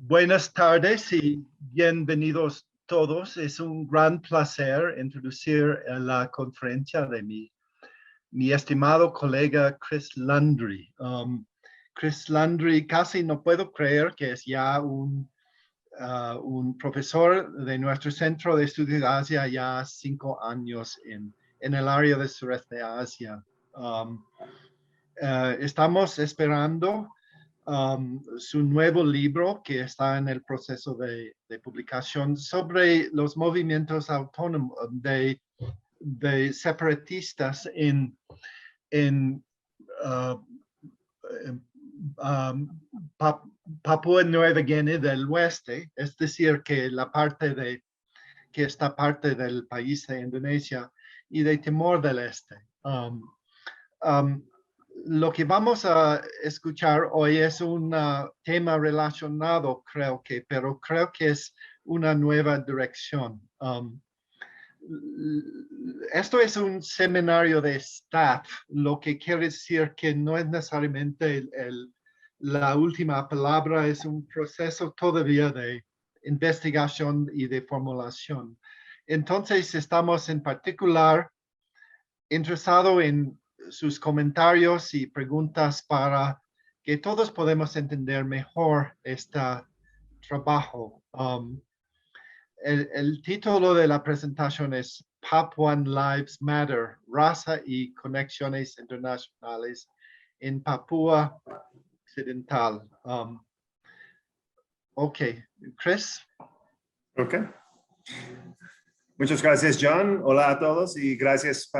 Buenas tardes y bienvenidos todos. Es un gran placer introducir la conferencia de mi estimado colega Chris Landry. Chris Landry, casi no puedo creer que es ya un profesor de nuestro Centro de Estudios de Asia ya 5 años en el área del sureste de Asia. Estamos esperando su nuevo libro que está en el proceso de publicación sobre los movimientos autónomos de separatistas en Papúa Nueva Guinea del Oeste, es decir, que que esta parte del país de Indonesia y de Timor del Este. Lo que vamos a escuchar hoy es un tema relacionado, pero creo que es una nueva dirección. Esto es un seminario de staff, lo que quiere decir que no es necesariamente la última palabra, es un proceso todavía de investigación y de formulación. Entonces, estamos en particular interesados en sus comentarios y preguntas para que todos podamos entender mejor este trabajo. El título de la presentación es Papuan Lives Matter, Raza y Conexiones Internacionales en Papúa Occidental. Ok, Chris. Ok. Muchas gracias, John. Hola a todos y gracias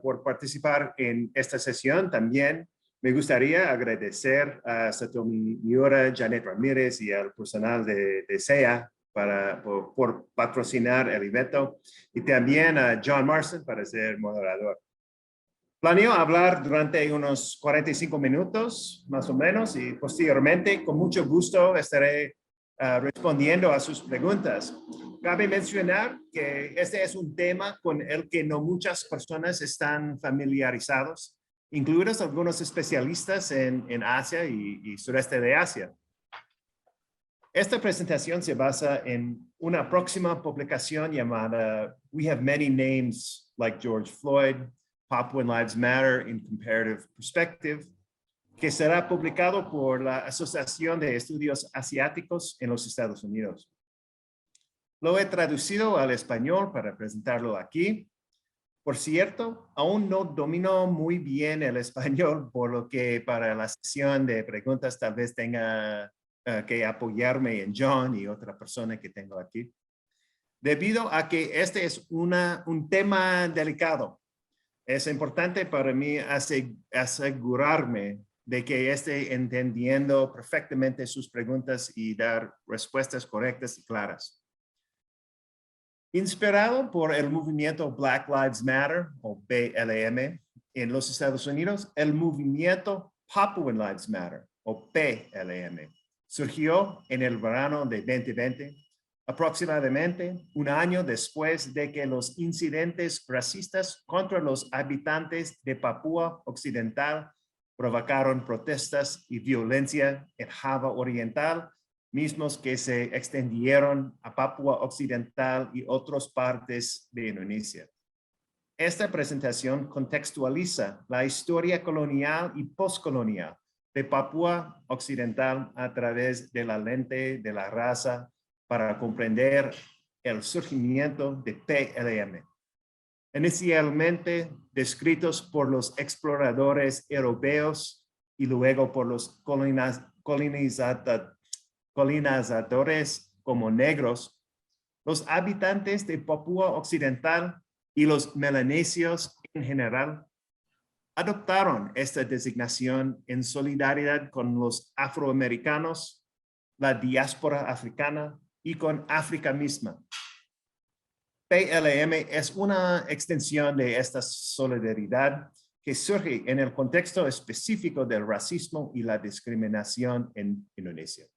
por participar en esta sesión. También me gustaría agradecer a Satomi Miura, Janet Ramírez y al personal de SEA por patrocinar el evento y también a John Marston para ser moderador. Planeo hablar durante unos 45 minutos, más o menos, y posteriormente, con mucho gusto, estaré respondiendo a sus preguntas. Cabe mencionar que este es un tema con el que no muchas personas están familiarizados, incluidos algunos especialistas en Asia y sureste de Asia. Esta presentación se basa en una próxima publicación llamada We Have Many Names Like George Floyd, Papuan Lives Matter in Comparative Perspective, que será publicado por la Asociación de Estudios Asiáticos en los Estados Unidos. Lo he traducido al español para presentarlo aquí. Por cierto, aún no domino muy bien el español, por lo que para la sesión de preguntas tal vez tenga que apoyarme en John y otra persona que tengo aquí. Debido a que este es un tema delicado, es importante para mí asegurarme de que esté entendiendo perfectamente sus preguntas y dar respuestas correctas y claras. Inspirado por el movimiento Black Lives Matter, o BLM, en los Estados Unidos, el movimiento Papuan Lives Matter, o PLM, surgió en el verano de 2020, aproximadamente un año después de que los incidentes racistas contra los habitantes de Papúa Occidental provocaron protestas y violencia en Java Oriental, mismos que se extendieron a Papúa Occidental y otras partes de Indonesia. Esta presentación contextualiza la historia colonial y postcolonial de Papúa Occidental a través de la lente de la raza para comprender el surgimiento de PLM. Inicialmente descritos por los exploradores europeos y luego por los colonizadores como negros, los habitantes de Papúa Occidental y los melanesios en general adoptaron esta designación en solidaridad con los afroamericanos, la diáspora africana y con África misma. PLM es una extensión de esta solidaridad que surge en el contexto específico del racismo y la discriminación en Indonesia.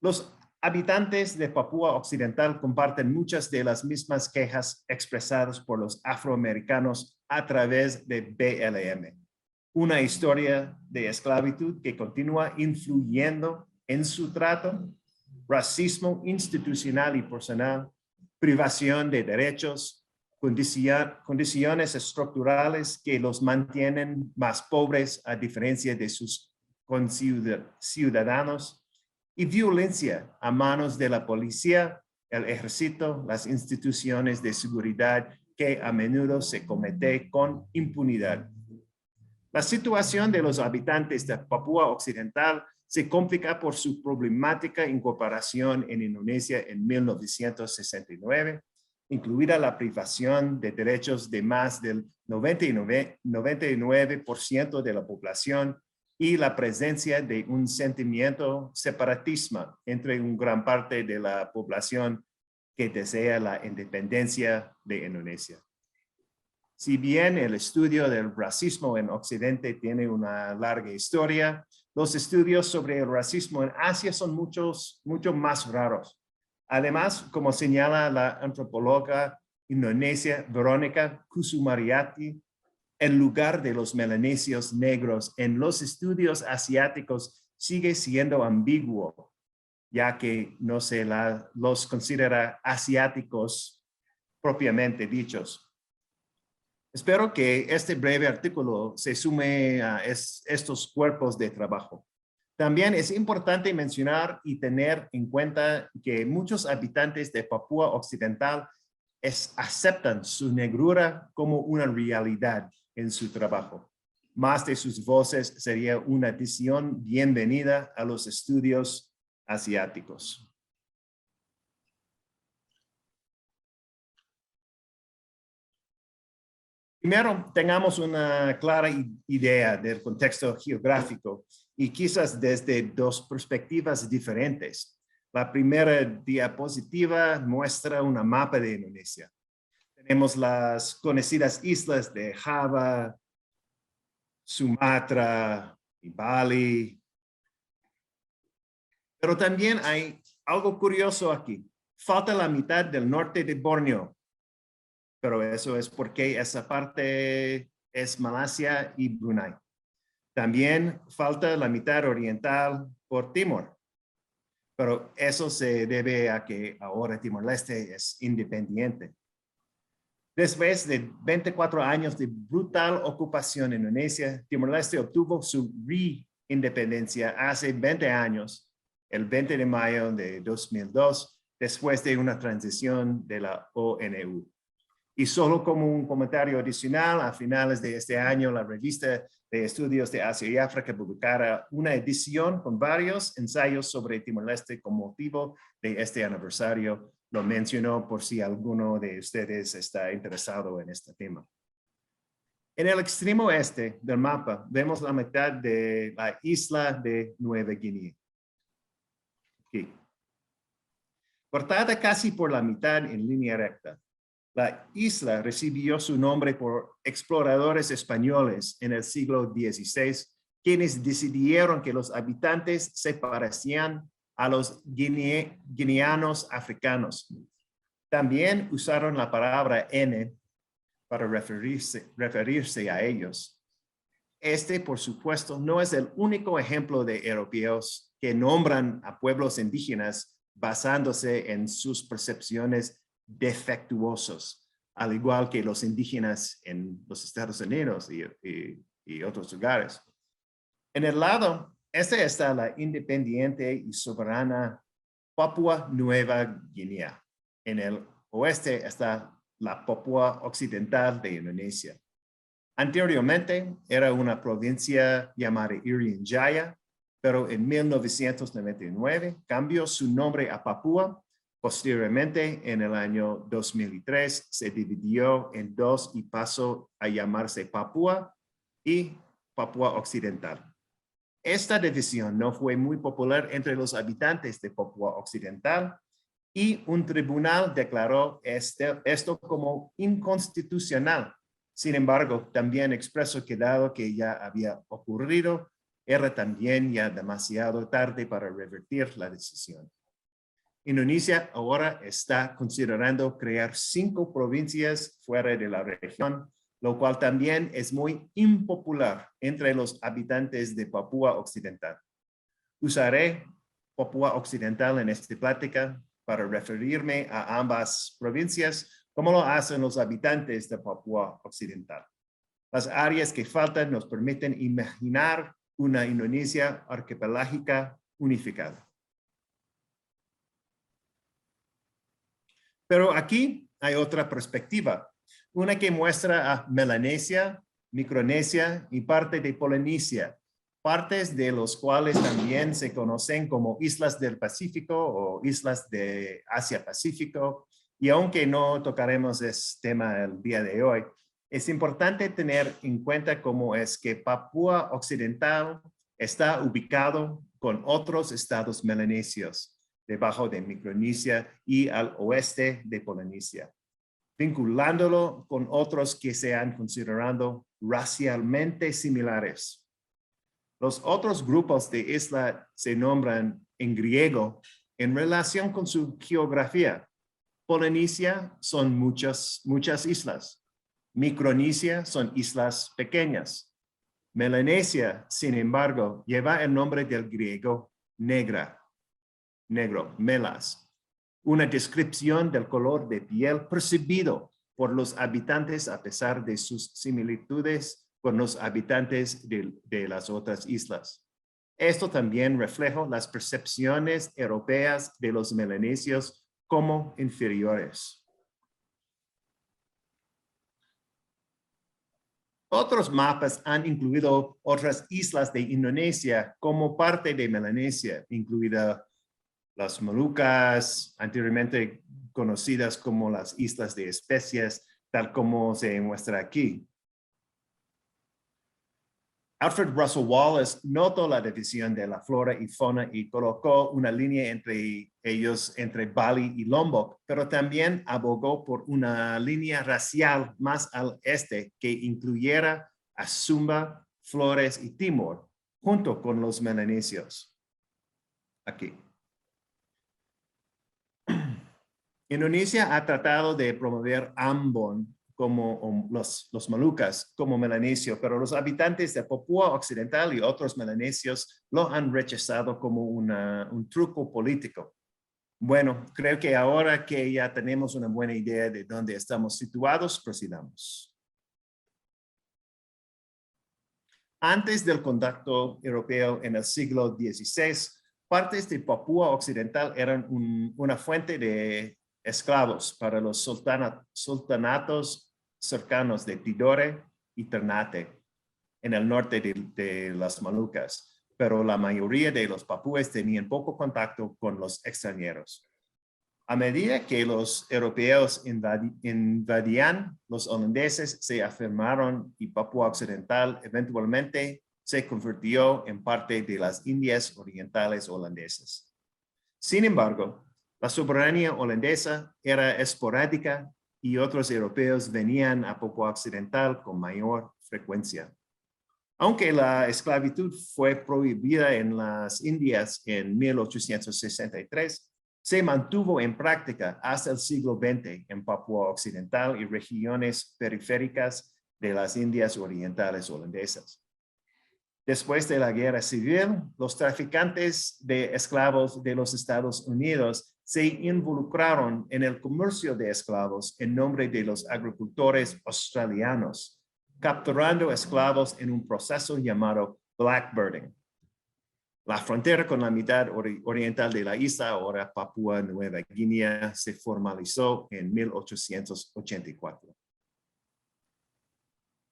Los habitantes de Papúa Occidental comparten muchas de las mismas quejas expresadas por los afroamericanos a través de BLM, una historia de esclavitud que continúa influyendo en su trato, racismo institucional y personal, privación de derechos, condiciones estructurales que los mantienen más pobres a diferencia de sus conciudadanos, y violencia a manos de la policía, el ejército, las instituciones de seguridad que a menudo se comete con impunidad. La situación de los habitantes de Papúa Occidental se complica por su problemática incorporación en Indonesia en 1969, incluida la privación de derechos de más del 99% de la población y la presencia de un sentimiento separatista entre una gran parte de la población que desea la independencia de Indonesia. Si bien el estudio del racismo en Occidente tiene una larga historia, los estudios sobre el racismo en Asia son mucho más raros. Además, como señala la antropóloga indonesia Verónica Kusumariati, el lugar de los melanesios negros en los estudios asiáticos sigue siendo ambiguo, ya que no se los considera asiáticos propiamente dichos. Espero que este breve artículo se sume a estos cuerpos de trabajo. También es importante mencionar y tener en cuenta que muchos habitantes de Papúa Occidental aceptan su negrura como una realidad en su trabajo. Más de sus voces sería una adición bienvenida a los estudios asiáticos. Primero, tengamos una clara idea del contexto geográfico y quizás desde dos perspectivas diferentes. La primera diapositiva muestra un mapa de Indonesia. Tenemos las conocidas islas de Java, Sumatra y Bali. Pero también hay algo curioso aquí. Falta la mitad del norte de Borneo. Pero eso es porque esa parte es Malasia y Brunei. También falta la mitad oriental por Timor. Pero eso se debe a que ahora Timor-Leste es independiente. Después de 24 años de brutal ocupación en Indonesia, Timor-Leste obtuvo su reindependencia hace 20 años, el 20 de mayo de 2002, después de una transición de la ONU. Y solo como un comentario adicional, a finales de este año, la revista de estudios de Asia y África publicara una edición con varios ensayos sobre Timor-Leste con motivo de este aniversario. Lo menciono por si alguno de ustedes está interesado en este tema. En el extremo este del mapa vemos la mitad de la isla de Nueva Guinea. Aquí. Cortada casi por la mitad en línea recta. La isla recibió su nombre por exploradores españoles en el siglo XVI, quienes decidieron que los habitantes se parecían a los guineanos africanos. También usaron la palabra N para referirse a ellos. Este, por supuesto, no es el único ejemplo de europeos que nombran a pueblos indígenas basándose en sus percepciones defectuosos, al igual que los indígenas en los Estados Unidos y otros lugares. En el lado este está la independiente y soberana Papúa Nueva Guinea. En el oeste está la Papúa Occidental de Indonesia. Anteriormente era una provincia llamada Irian Jaya, pero en 1999 cambió su nombre a Papúa. Posteriormente, en el año 2003, se dividió en dos y pasó a llamarse Papúa y Papúa Occidental. Esta división no fue muy popular entre los habitantes de Papúa Occidental y un tribunal declaró esto como inconstitucional. Sin embargo, también expresó que dado que ya había ocurrido, era también ya demasiado tarde para revertir la decisión. Indonesia ahora está considerando crear 5 provincias fuera de la región, lo cual también es muy impopular entre los habitantes de Papúa Occidental. Usaré Papúa Occidental en esta plática para referirme a ambas provincias, como lo hacen los habitantes de Papúa Occidental. Las áreas que faltan nos permiten imaginar una Indonesia archipelágica unificada. Pero aquí hay otra perspectiva, una que muestra a Melanesia, Micronesia y parte de Polinesia, partes de los cuales también se conocen como islas del Pacífico o islas de Asia-Pacífico. Y aunque no tocaremos este tema el día de hoy, es importante tener en cuenta cómo es que Papúa Occidental está ubicado con otros estados melanesios debajo de Micronesia y al oeste de Polinesia, vinculándolo con otros que se han considerado racialmente similares. Los otros grupos de isla se nombran en griego en relación con su geografía. Polinesia son muchas islas. Micronesia son islas pequeñas. Melanesia, sin embargo, lleva el nombre del griego negro, melas, una descripción del color de piel percibido por los habitantes a pesar de sus similitudes con los habitantes de las otras islas. Esto también refleja las percepciones europeas de los melanesios como inferiores. Otros mapas han incluido otras islas de Indonesia como parte de Melanesia, incluida las Molucas, anteriormente conocidas como las Islas de Especias, tal como se muestra aquí. Alfred Russel Wallace notó la división de la flora y fauna y colocó una línea entre ellos, entre Bali y Lombok, pero también abogó por una línea racial más al este que incluyera a Sumba, Flores y Timor, junto con los melanesios. Aquí. Indonesia ha tratado de promover Ambon como los Molucas como melanesio, pero los habitantes de Papúa Occidental y otros melanesios lo han rechazado como un truco político. Bueno, creo que ahora que ya tenemos una buena idea de dónde estamos situados, prosigamos. Antes del contacto europeo en el siglo XVI, partes de Papúa Occidental eran una fuente de esclavos para los sultanatos cercanos de Tidore y Ternate en el norte de las Molucas, pero la mayoría de los papúes tenían poco contacto con los extranjeros. A medida que los europeos invadían, los holandeses se afirmaron y Papúa Occidental eventualmente se convirtió en parte de las Indias Orientales holandesas. Sin embargo, la soberanía holandesa era esporádica y otros europeos venían a Papúa Occidental con mayor frecuencia. Aunque la esclavitud fue prohibida en las Indias en 1863, se mantuvo en práctica hasta el siglo XX en Papúa Occidental y regiones periféricas de las Indias Orientales holandesas. Después de la Guerra Civil, los traficantes de esclavos de los Estados Unidos se involucraron en el comercio de esclavos en nombre de los agricultores australianos, capturando esclavos en un proceso llamado blackbirding. La frontera con la mitad oriental de la isla, ahora Papúa Nueva Guinea, se formalizó en 1884.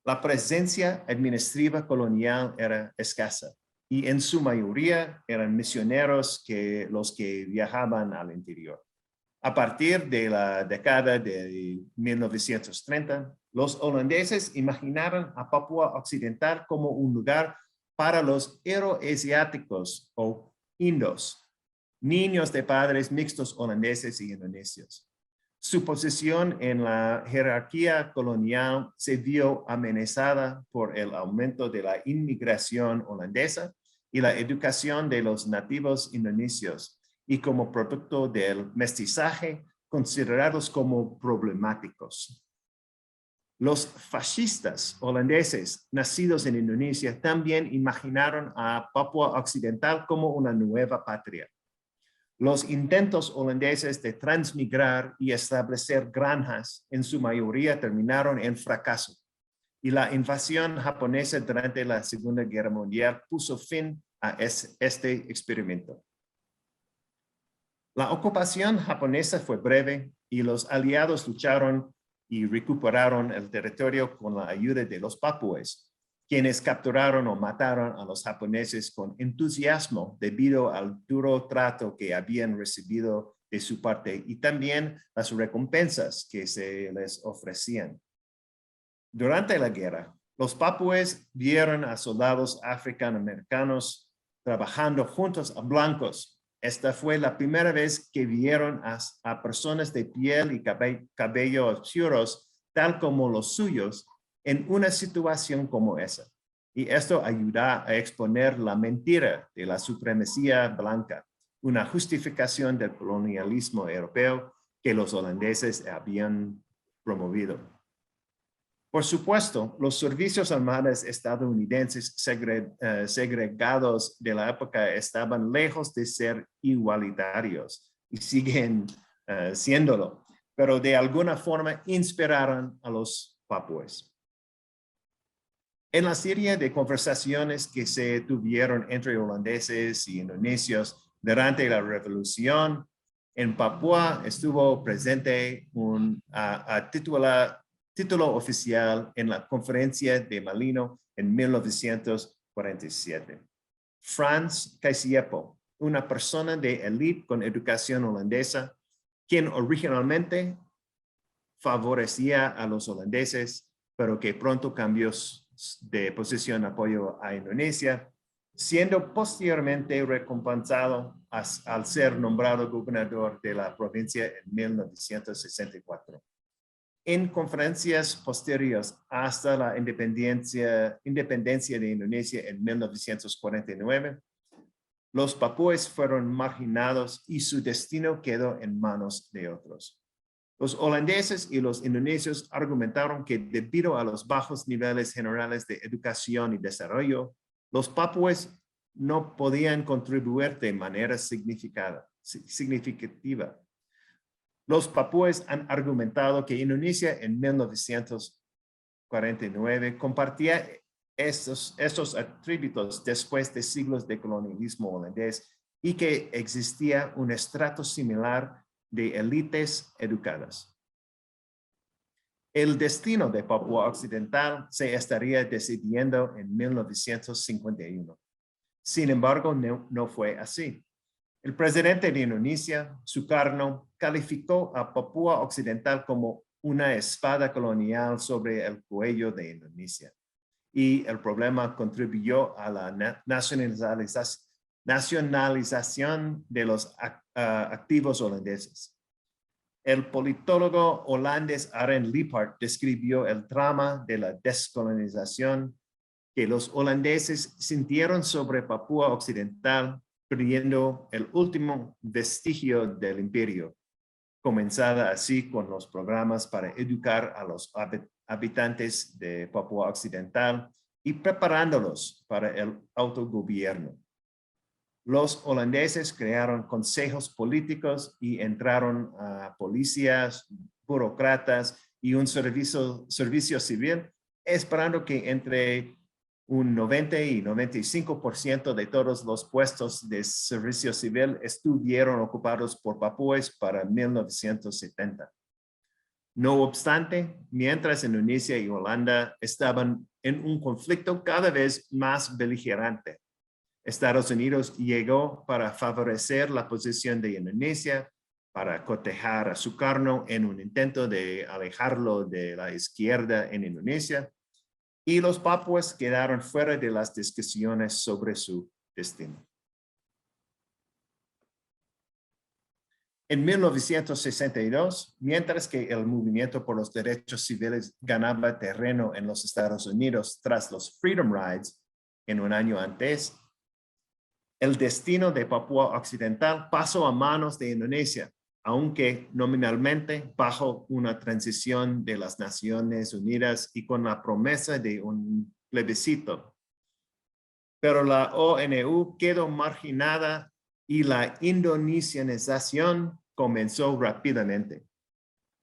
La presencia administrativa colonial era escasa y en su mayoría eran misioneros los que viajaban al interior. A partir de la década de 1930, los holandeses imaginaron a Papúa Occidental como un lugar para los euroasiáticos o indos, niños de padres mixtos holandeses y indonesios. Su posición en la jerarquía colonial se vio amenazada por el aumento de la inmigración holandesa y la educación de los nativos indonesios, y como producto del mestizaje considerados como problemáticos. Los fascistas holandeses nacidos en Indonesia también imaginaron a Papúa Occidental como una nueva patria, Los intentos holandeses de transmigrar y establecer granjas en su mayoría terminaron en fracaso, y la invasión japonesa durante la Segunda Guerra Mundial puso fin a este experimento. La ocupación japonesa fue breve y los aliados lucharon y recuperaron el territorio con la ayuda de los papúes, quienes capturaron o mataron a los japoneses con entusiasmo debido al duro trato que habían recibido de su parte y también las recompensas que se les ofrecían. Durante la guerra, los papúes vieron a soldados africanoamericanos trabajando juntos a blancos. Esta fue la primera vez que vieron a personas de piel y cabello oscuros, tal como los suyos, en una situación como esa. Y esto ayuda a exponer la mentira de la supremacía blanca, una justificación del colonialismo europeo que los holandeses habían promovido. Por supuesto, los servicios armados estadounidenses segregados de la época estaban lejos de ser igualitarios y siguen siéndolo, pero de alguna forma inspiraron a los papúes. En la serie de conversaciones que se tuvieron entre holandeses y indonesios durante la revolución, en Papúa estuvo presente un título oficial en la conferencia de Malino en 1947. Frans Kaisiepo, una persona de élite con educación holandesa, quien originalmente favorecía a los holandeses, pero que pronto cambió de posición apoyo a Indonesia, siendo posteriormente recompensado al ser nombrado gobernador de la provincia en 1964. En conferencias posteriores hasta la independencia de Indonesia en 1949, los papúes fueron marginados y su destino quedó en manos de otros. Los holandeses y los indonesios argumentaron que debido a los bajos niveles generales de educación y desarrollo, los papúes no podían contribuir de manera significativa. Los papúes han argumentado que Indonesia en 1949 compartía estos atributos después de siglos de colonialismo holandés y que existía un estrato similar de élites educadas. El destino de Papúa Occidental se estaría decidiendo en 1951. Sin embargo, no fue así. El presidente de Indonesia, Sukarno, calificó a Papúa Occidental como una espada colonial sobre el cuello de Indonesia. Y el problema contribuyó a la nacionalización de los activos holandeses. El politólogo holandés Arend Lippard describió el drama de la descolonización que los holandeses sintieron sobre Papúa Occidental, perdiendo el último vestigio del imperio, comenzada así con los programas para educar a los habitantes de Papúa Occidental y preparándolos para el autogobierno. Los holandeses crearon consejos políticos y entraron a policías, burócratas y un servicio civil, esperando que entre un 90 y 95% de todos los puestos de servicio civil estuvieron ocupados por papúes para 1970. No obstante, mientras Indonesia y Holanda estaban en un conflicto cada vez más beligerante, Estados Unidos llegó para favorecer la posición de Indonesia, para cotejar a Sukarno en un intento de alejarlo de la izquierda en Indonesia, y los papúes quedaron fuera de las discusiones sobre su destino. En 1962, mientras que el movimiento por los derechos civiles ganaba terreno en los Estados Unidos tras los Freedom Rides en un año antes, el destino de Papúa Occidental pasó a manos de Indonesia, aunque nominalmente bajo una transición de las Naciones Unidas y con la promesa de un plebiscito. Pero la ONU quedó marginada y la indonesianización comenzó rápidamente.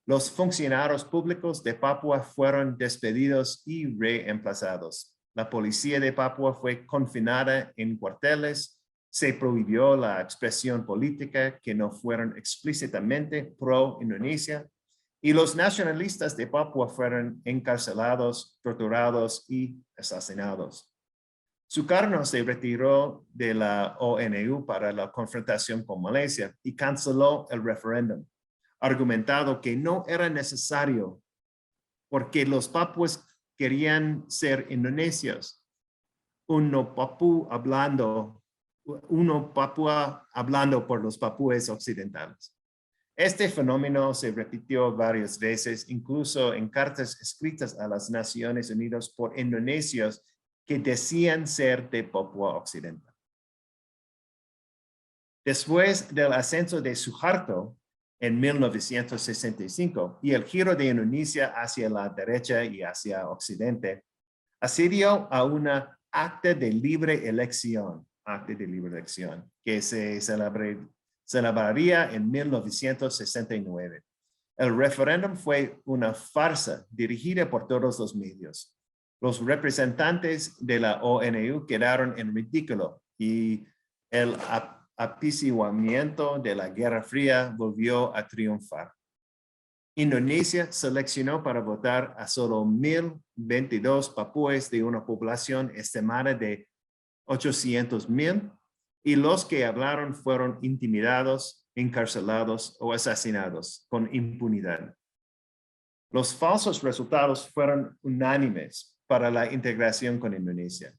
Los funcionarios públicos de Papúa fueron despedidos y reemplazados. La policía de Papúa fue confinada en cuarteles. Se prohibió la expresión política que no fueron explícitamente pro-Indonesia. Y los nacionalistas de Papúa fueron encarcelados, torturados y asesinados. Sukarno se retiró de la ONU para la confrontación con Malasia y canceló el referéndum, argumentando que no era necesario porque los papuas querían ser indonesios. Uno papúa hablando por los papúes occidentales. Este fenómeno se repitió varias veces, incluso en cartas escritas a las Naciones Unidas por indonesios que decían ser de Papúa Occidental. Después del ascenso de Suharto en 1965 y el giro de Indonesia hacia la derecha y hacia Occidente, accedió a una acta de libre elección, que se celebraría en 1969. El referéndum fue una farsa dirigida por todos los medios. Los representantes de la ONU quedaron en ridículo y el apaciguamiento de la Guerra Fría volvió a triunfar. Indonesia seleccionó para votar a solo 1,022 papúes de una población estimada de 800,000 y los que hablaron fueron intimidados, encarcelados o asesinados con impunidad. Los falsos resultados fueron unánimes para la integración con Indonesia.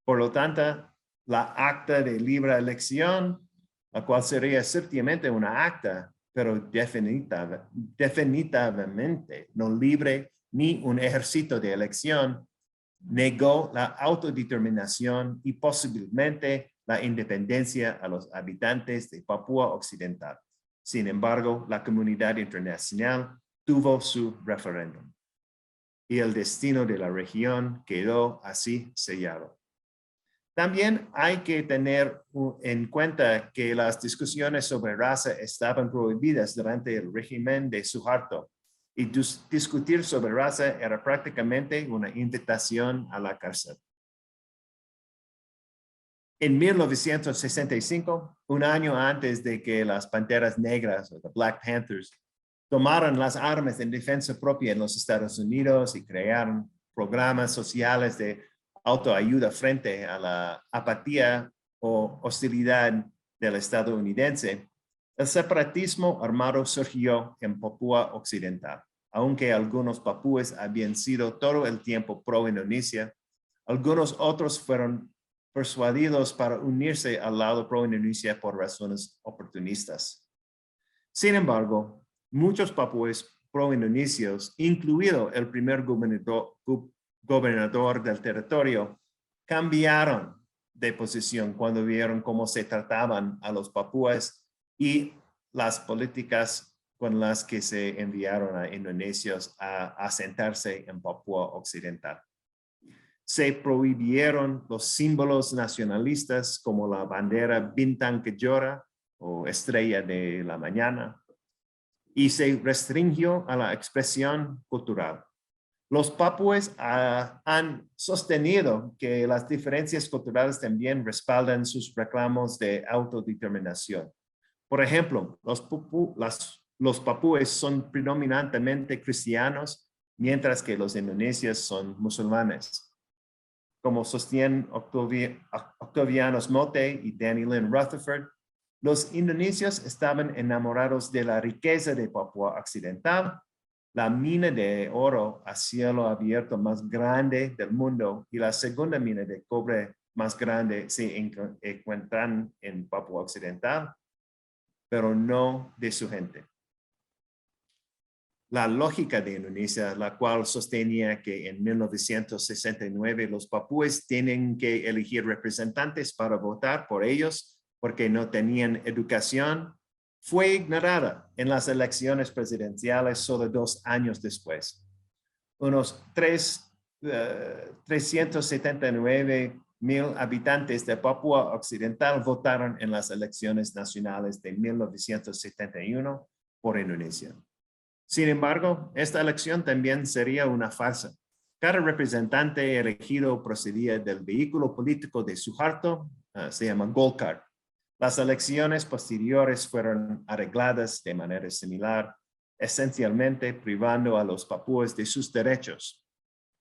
Por lo tanto, la acta de libre elección, la cual sería ciertamente una acta, pero definitivamente no libre ni un ejército de elección, negó la autodeterminación y posiblemente la independencia a los habitantes de Papúa Occidental. Sin embargo, la comunidad internacional tuvo su referéndum y el destino de la región quedó así sellado. También hay que tener en cuenta que las discusiones sobre raza estaban prohibidas durante el régimen de Suharto y discutir sobre raza era prácticamente una invitación a la cárcel. En 1965, un año antes de que las Panteras Negras o the Black Panthers tomaron las armas en defensa propia en los Estados Unidos y crearon programas sociales de autoayuda frente a la apatía o hostilidad del estadounidense, el separatismo armado surgió en Papúa Occidental. Aunque algunos papúes habían sido todo el tiempo pro-Indonesia, algunos otros fueron persuadidos para unirse al lado pro-Indonesia por razones oportunistas. Sin embargo, muchos papúes pro-indonesios, incluido el primer gobernador del territorio, cambiaron de posición cuando vieron cómo se trataban a los papúes y las políticas con las que se enviaron a indonesios a asentarse en Papúa Occidental. Se prohibieron los símbolos nacionalistas como la bandera Bintang Kejora o Estrella de la Mañana y se restringió a la expresión cultural. Los papúes han sostenido que las diferencias culturales también respaldan sus reclamos de autodeterminación. Por ejemplo, los papúes son predominantemente cristianos, mientras que los indonesios son musulmanes. Como sostienen Octavianus Mote y Danny Lynn Rutherford, los indonesios estaban enamorados de la riqueza de Papúa Occidental, la mina de oro a cielo abierto más grande del mundo y la segunda mina de cobre más grande se encuentran en Papúa Occidental, pero no de su gente. La lógica de Indonesia, la cual sostenía que en 1969 los papúes tienen que elegir representantes para votar por ellos porque no tenían educación, fue ignorada en las elecciones presidenciales solo 2 años después. Unos 379 1,000 habitantes de Papúa Occidental votaron en las elecciones nacionales de 1971 por Indonesia. Sin embargo, esta elección también sería una farsa. Cada representante elegido procedía del vehículo político de Suharto, se llama Golkar. Las elecciones posteriores fueron arregladas de manera similar, esencialmente privando a los papúes de sus derechos.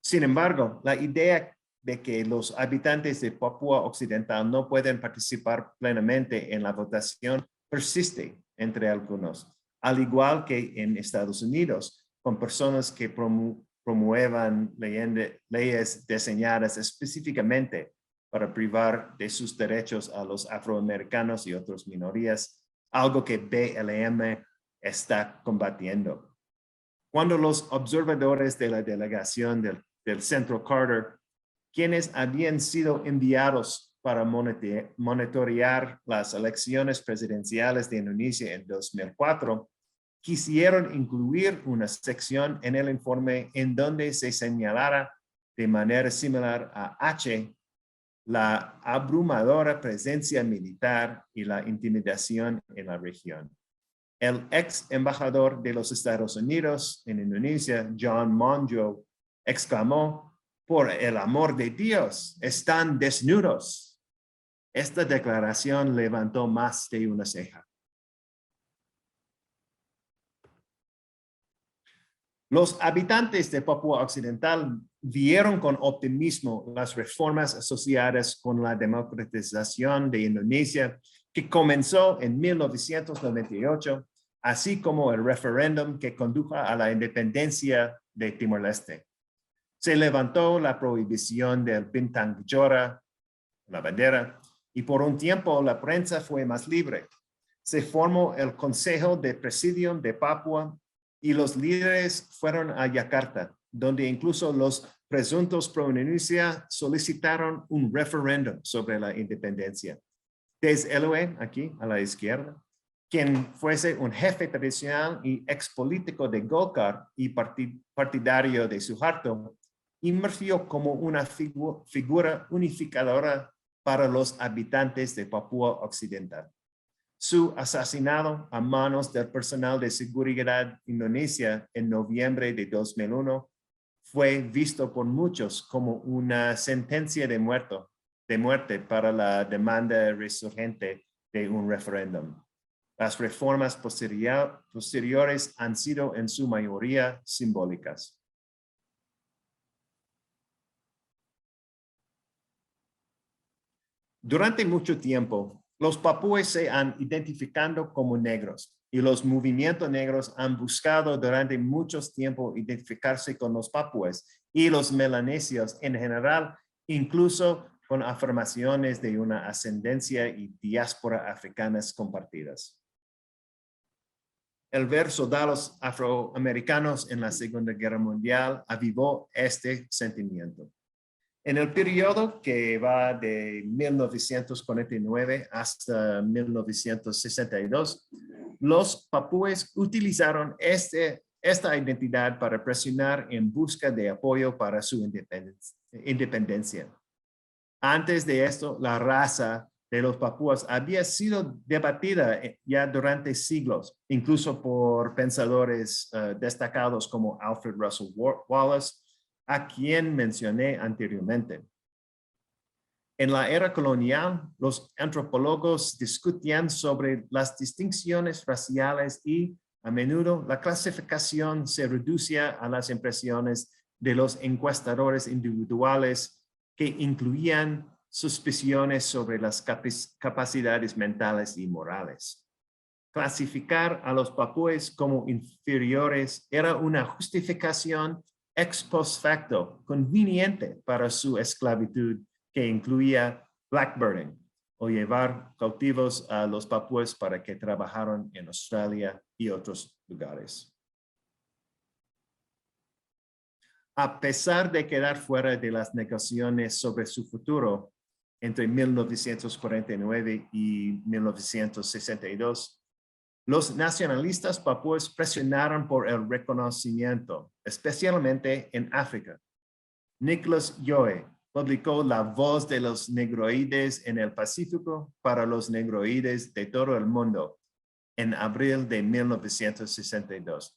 Sin embargo, la idea de que los habitantes de Papúa Occidental no pueden participar plenamente en la votación persiste entre algunos, al igual que en Estados Unidos, con personas que promuevan leyes diseñadas específicamente para privar de sus derechos a los afroamericanos y otras minorías, algo que BLM está combatiendo. Cuando los observadores de la delegación del Centro Carter, quienes habían sido enviados para monitorear las elecciones presidenciales de Indonesia en 2004, quisieron incluir una sección en el informe en donde se señalara de manera similar a H la abrumadora presencia militar y la intimidación en la región. El ex embajador de los Estados Unidos en Indonesia, John Monjo, exclamó: "Por el amor de Dios, están desnudos". Esta declaración levantó más de una ceja. Los habitantes de Papúa Occidental vieron con optimismo las reformas asociadas con la democratización de Indonesia, que comenzó en 1998, así como el referéndum que condujo a la independencia de Timor-Leste. Se levantó la prohibición del bintang kejora, la bandera, y por un tiempo la prensa fue más libre. Se formó el Consejo de Presidium de Papúa y los líderes fueron a Yakarta, donde incluso los presuntos pro-Indonesia solicitaron un referéndum sobre la independencia. Des Eloe, aquí a la izquierda, quien fuese un jefe tradicional y expolítico de Golkar y partidario de Suharto, emergió como una figura unificadora para los habitantes de Papúa Occidental. Su asesinato a manos del personal de seguridad indonesia en noviembre de 2001 fue visto por muchos como una sentencia de muerte para la demanda resurgente de un referéndum. Las reformas posteriores han sido en su mayoría simbólicas. Durante mucho tiempo, los papúes se han identificado como negros y los movimientos negros han buscado durante mucho tiempo identificarse con los papúes y los melanesios en general, incluso con afirmaciones de una ascendencia y diáspora africanas compartidas. El ver soldados afroamericanos en la Segunda Guerra Mundial avivó este sentimiento. En el periodo que va de 1949 hasta 1962, los papúes utilizaron esta identidad para presionar en busca de apoyo para su independencia. Antes de esto, la raza de los papúas había sido debatida ya durante siglos, incluso por pensadores destacados como Alfred Russel Wallace, a quien mencioné anteriormente. En la era colonial, los antropólogos discutían sobre las distinciones raciales y, a menudo, la clasificación se reducía a las impresiones de los encuestadores individuales que incluían suspiciones sobre las capacidades mentales y morales. Clasificar a los papúes como inferiores era una justificación ex post facto conveniente para su esclavitud, que incluía blackbirding o llevar cautivos a los papúes para que trabajaran en Australia y otros lugares. A pesar de quedar fuera de las negociaciones sobre su futuro entre 1949 y 1962, los nacionalistas papúes presionaron por el reconocimiento, especialmente en África. Nicholas Yohe, publicó La Voz de los Negroides en el Pacífico para los negroides de todo el mundo en abril de 1962.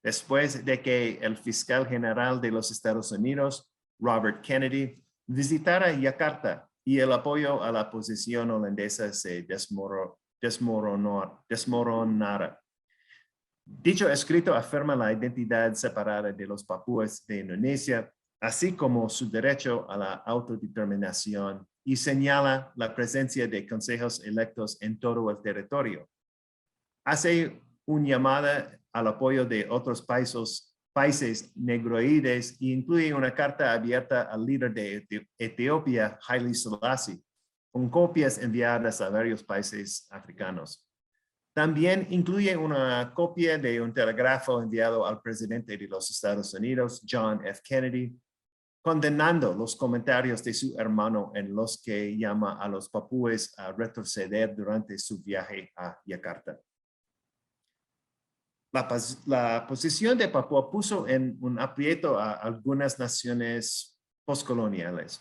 Después de que el fiscal general de los Estados Unidos, Robert Kennedy, visitara Yakarta y el apoyo a la posición holandesa se desmoronara. Dicho escrito afirma la identidad separada de los papúes de Indonesia, así como su derecho a la autodeterminación, y señala la presencia de consejos electos en todo el territorio. Hace una llamada al apoyo de otros países negroides y incluye una carta abierta al líder de Etiopía, Haile Selassie, con copias enviadas a varios países africanos. También incluye una copia de un telégrafo enviado al presidente de los Estados Unidos, John F. Kennedy, condenando los comentarios de su hermano en los que llama a los papúes a retroceder durante su viaje a Yakarta. La posición de Papúa puso en un aprieto a algunas naciones postcoloniales.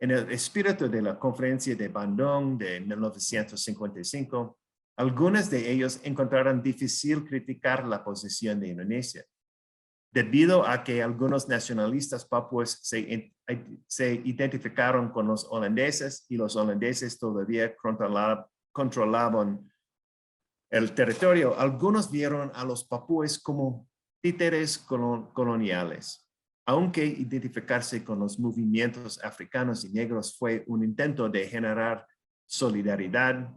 En el espíritu de la Conferencia de Bandung de 1955, algunos de ellos encontraron difícil criticar la posición de Indonesia, debido a que algunos nacionalistas papúes se identificaron con los holandeses y los holandeses todavía controlaban el territorio. Algunos vieron a los papúes como títeres coloniales. Aunque identificarse con los movimientos africanos y negros fue un intento de generar solidaridad,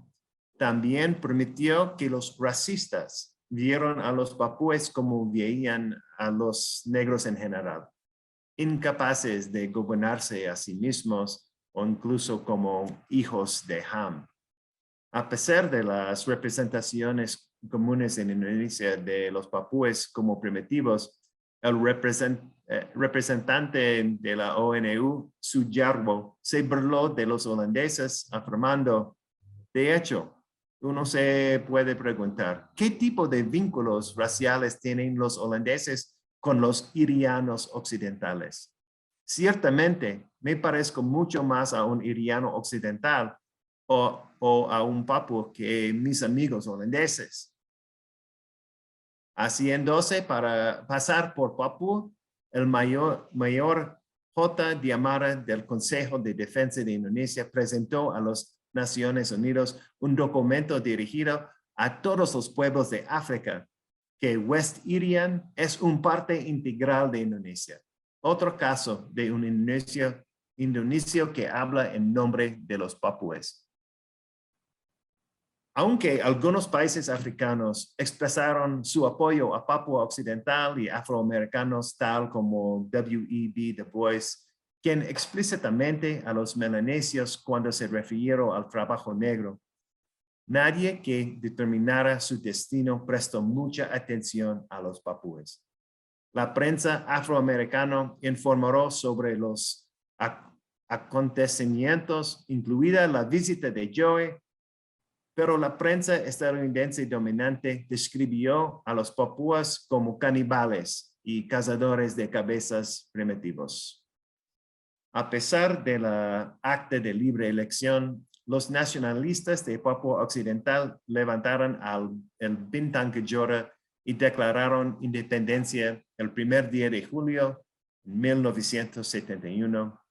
también permitió que los racistas vieron a los papúes como veían a los negros en general, incapaces de gobernarse a sí mismos o incluso como hijos de Ham. A pesar de las representaciones comunes en Indonesia de los papúes como primitivos, el representante de la ONU, Sujarwo, se burló de los holandeses, afirmando, de hecho, uno se puede preguntar, ¿qué tipo de vínculos raciales tienen los holandeses con los irianos occidentales? Ciertamente, me parezco mucho más a un iriano occidental o a un papú que mis amigos holandeses. Haciéndose para pasar por papú, el mayor J. Diamara del Consejo de Defensa de Indonesia presentó a las Naciones Unidas un documento dirigido a todos los pueblos de África, que West Irian es una parte integral de Indonesia. Otro caso de un indonesio que habla en nombre de los papúes. Aunque algunos países africanos expresaron su apoyo a Papúa Occidental y afroamericanos tal como W.E.B. Du Bois, quien explícitamente a los melanesios cuando se refirió al trabajo negro, nadie que determinara su destino prestó mucha atención a los papúes. La prensa afroamericana informó sobre los acontecimientos, incluida la visita de Joe, pero la prensa estadounidense dominante describió a los papúas como caníbales y cazadores de cabezas primitivos. A pesar de la acta de libre elección, los nacionalistas de Papúa Occidental levantaron el Bintang Kejora y declararon independencia el 1 día de julio de 1971.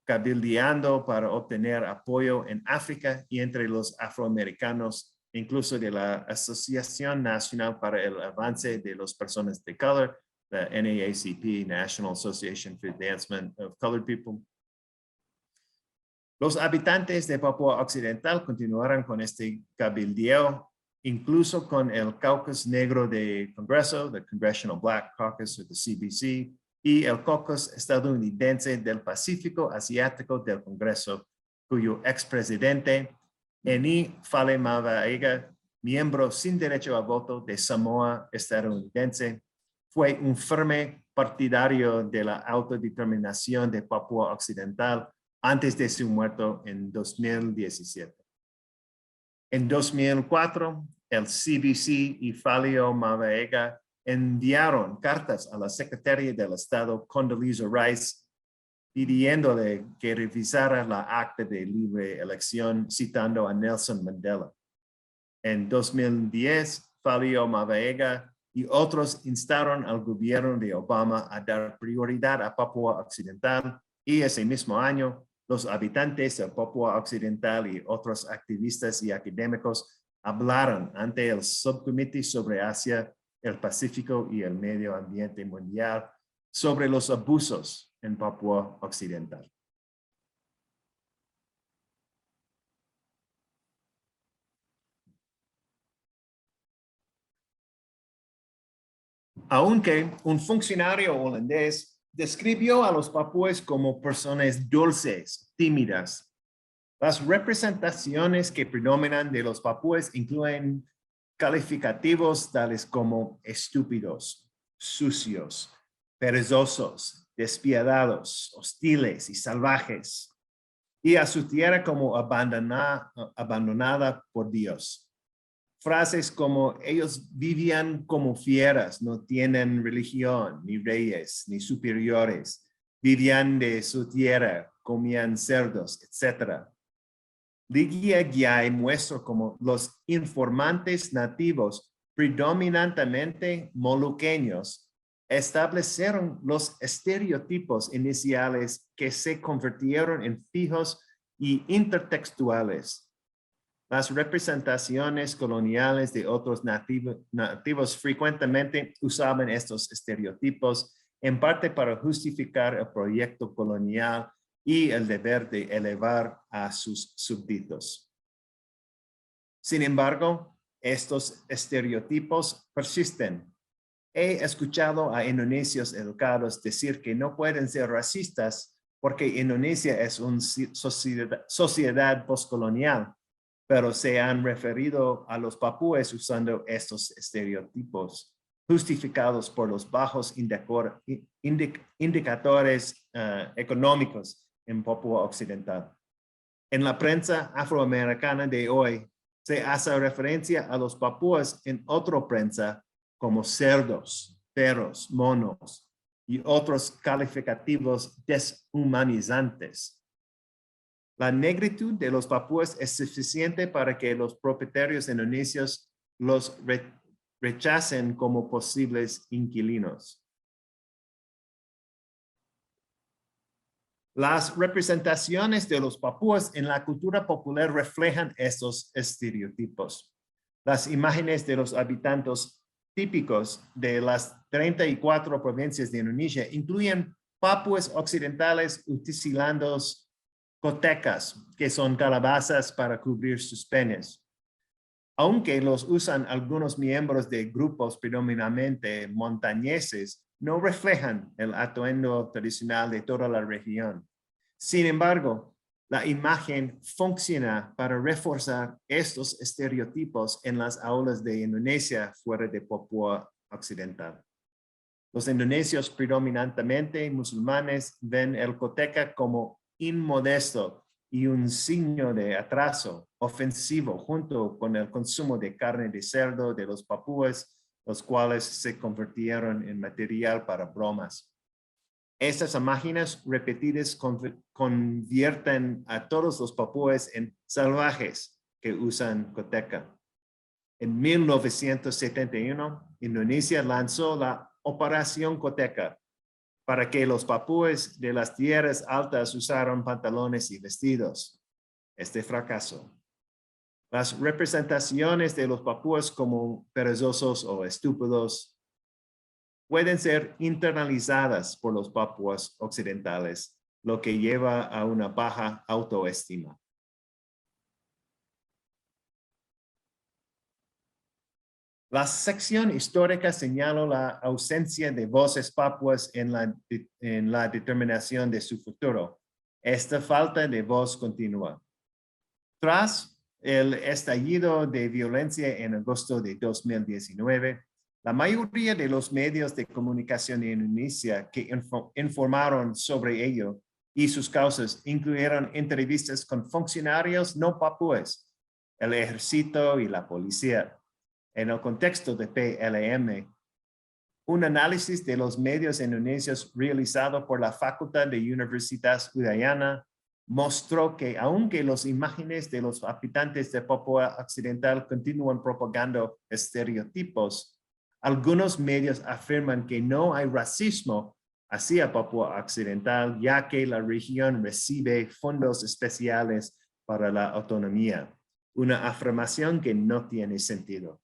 Cabildeando para obtener apoyo en África y entre los afroamericanos, incluso de la Asociación Nacional para el Avance de las Personas de Color, la NAACP, National Association for the Advancement of Colored People. Los habitantes de Papúa Occidental continuaron con este cabildeo, incluso con el Caucus Negro de Congreso, the Congressional Black Caucus, o the CBC, y el caucus estadounidense del Pacífico Asiático del Congreso, cuyo expresidente, Eni Fale Mavaega, miembro sin derecho a voto de Samoa estadounidense, fue un firme partidario de la autodeterminación de Papúa Occidental antes de su muerte en 2017. En 2004, el CBC y Fale Mavaega enviaron cartas a la secretaria del Estado, Condoleezza Rice, pidiéndole que revisara la acta de libre elección citando a Nelson Mandela. En 2010, Fabio Mavega y otros instaron al gobierno de Obama a dar prioridad a Papúa Occidental y ese mismo año, los habitantes de Papúa Occidental y otros activistas y académicos hablaron ante el Subcomité sobre Asia, el Pacífico y el Medio Ambiente Mundial sobre los abusos en Papúa Occidental. Aunque un funcionario holandés describió a los papúes como personas dulces, tímidas, las representaciones que predominan de los papúes incluyen calificativos tales como estúpidos, sucios, perezosos, despiadados, hostiles y salvajes, y a su tierra como abandonada por Dios. Frases como ellos vivían como fieras, no tienen religión, ni reyes, ni superiores, vivían de su tierra, comían cerdos, etc. Ligia Gyai muestra como los informantes nativos, predominantemente moluqueños, establecieron los estereotipos iniciales que se convirtieron en fijos y intertextuales. Las representaciones coloniales de otros nativos frecuentemente usaban estos estereotipos, en parte para justificar el proyecto colonial y el deber de elevar a sus súbditos. Sin embargo, estos estereotipos persisten. He escuchado a indonesios educados decir que no pueden ser racistas porque Indonesia es una sociedad postcolonial, pero se han referido a los papúes usando estos estereotipos, justificados por los bajos indicadores económicos en Papúa Occidental. En la prensa afroamericana de hoy, se hace referencia a los papúes en otra prensa como cerdos, perros, monos y otros calificativos deshumanizantes. La negritud de los papúes es suficiente para que los propietarios indonesios los rechacen como posibles inquilinos. Las representaciones de los papúes en la cultura popular reflejan estos estereotipos. Las imágenes de los habitantes típicos de las 34 provincias de Indonesia incluyen papúes occidentales utilizando cotecas, que son calabazas para cubrir sus penes. Aunque los usan algunos miembros de grupos predominantemente montañeses, no reflejan el atuendo tradicional de toda la región. Sin embargo, la imagen funciona para reforzar estos estereotipos en las aulas de Indonesia fuera de Papúa Occidental. Los indonesios predominantemente musulmanes ven el coteca como inmodesto y un signo de atraso ofensivo junto con el consumo de carne de cerdo de los papúes, los cuales se convirtieron en material para bromas. Estas imágenes repetidas convierten a todos los papúes en salvajes que usan coteca. En 1971, Indonesia lanzó la Operación Coteca para que los papúes de las tierras altas usaran pantalones y vestidos. Este fracasó. Las representaciones de los papúes como perezosos o estúpidos pueden ser internalizadas por los papúes occidentales, lo que lleva a una baja autoestima. La sección histórica señala la ausencia de voces papúes en la determinación de su futuro. Esta falta de voz continúa. Tras el estallido de violencia en agosto de 2019, la mayoría de los medios de comunicación en Indonesia que informaron sobre ello y sus causas incluyeron entrevistas con funcionarios no papúes, el ejército y la policía. En el contexto de PLM, Un análisis de los medios indonesios realizado por la Facultad de Universitas Udayana mostró que aunque las imágenes de los habitantes de Papúa Occidental continúan propagando estereotipos, algunos medios afirman que no hay racismo hacia Papúa Occidental, ya que la región recibe fondos especiales para la autonomía, una afirmación que no tiene sentido.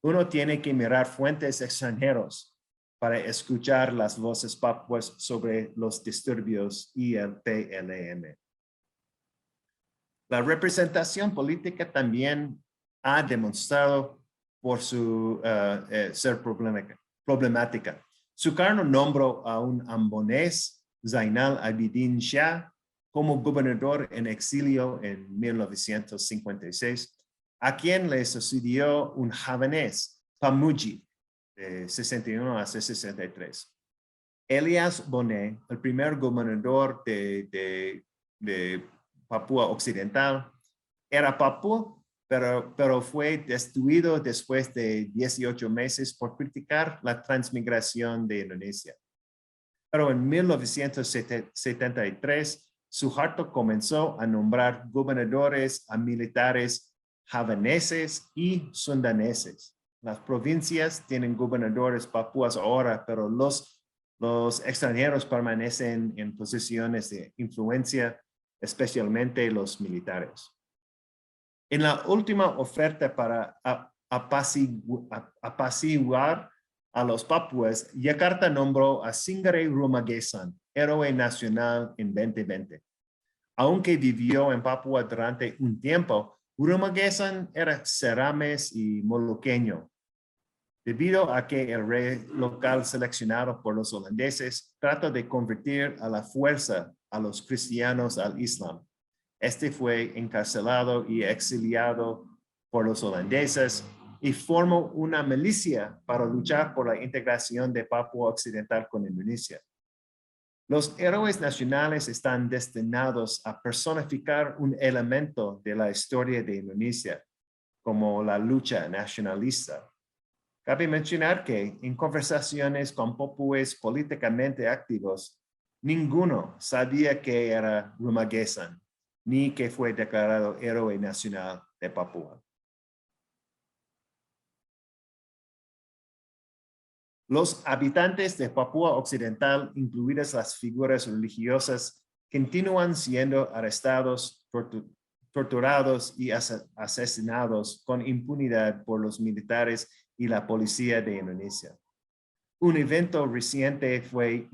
Uno tiene que mirar fuentes extranjeros para escuchar las voces papuas sobre los disturbios y el PLM. La representación política también ha demostrado por su ser problemática. Sukarno nombró a un ambonés, Zainal Abidin Shah, como gobernador en exilio en 1956, a quien le sucedió un javanés, Pamuji, de 61 a 63. Elias Bonet, el primer gobernador de Papúa Occidental, era papú, pero fue destituido después de 18 meses por criticar la transmigración de Indonesia. Pero en 1973, Suharto comenzó a nombrar gobernadores a militares javaneses y sundaneses. Las provincias tienen gobernadores papúas ahora, pero los extranjeros permanecen en posiciones de influencia, especialmente los militares. En la última oferta para apaciguar a los papúes, Yakarta nombró a Singare Rumagesan, héroe nacional en 2020. Aunque vivió en Papúa durante un tiempo, Rumagesan era cerames y moluqueño. Debido a que el rey local seleccionado por los holandeses trató de convertir a la fuerza a los cristianos al Islam. Este fue encarcelado y exiliado por los holandeses y formó una milicia para luchar por la integración de Papúa Occidental con Indonesia. Los héroes nacionales están destinados a personificar un elemento de la historia de Indonesia, como la lucha nacionalista. Cabe mencionar que en conversaciones con papúes políticamente activos, ninguno sabía que era Rumagesan, ni que fue declarado héroe nacional de Papúa. Los habitantes de Papúa Occidental, incluidas las figuras religiosas, continúan siendo arrestados, torturados y asesinados con impunidad por los militares y la policía de Indonesia. Un evento reciente fue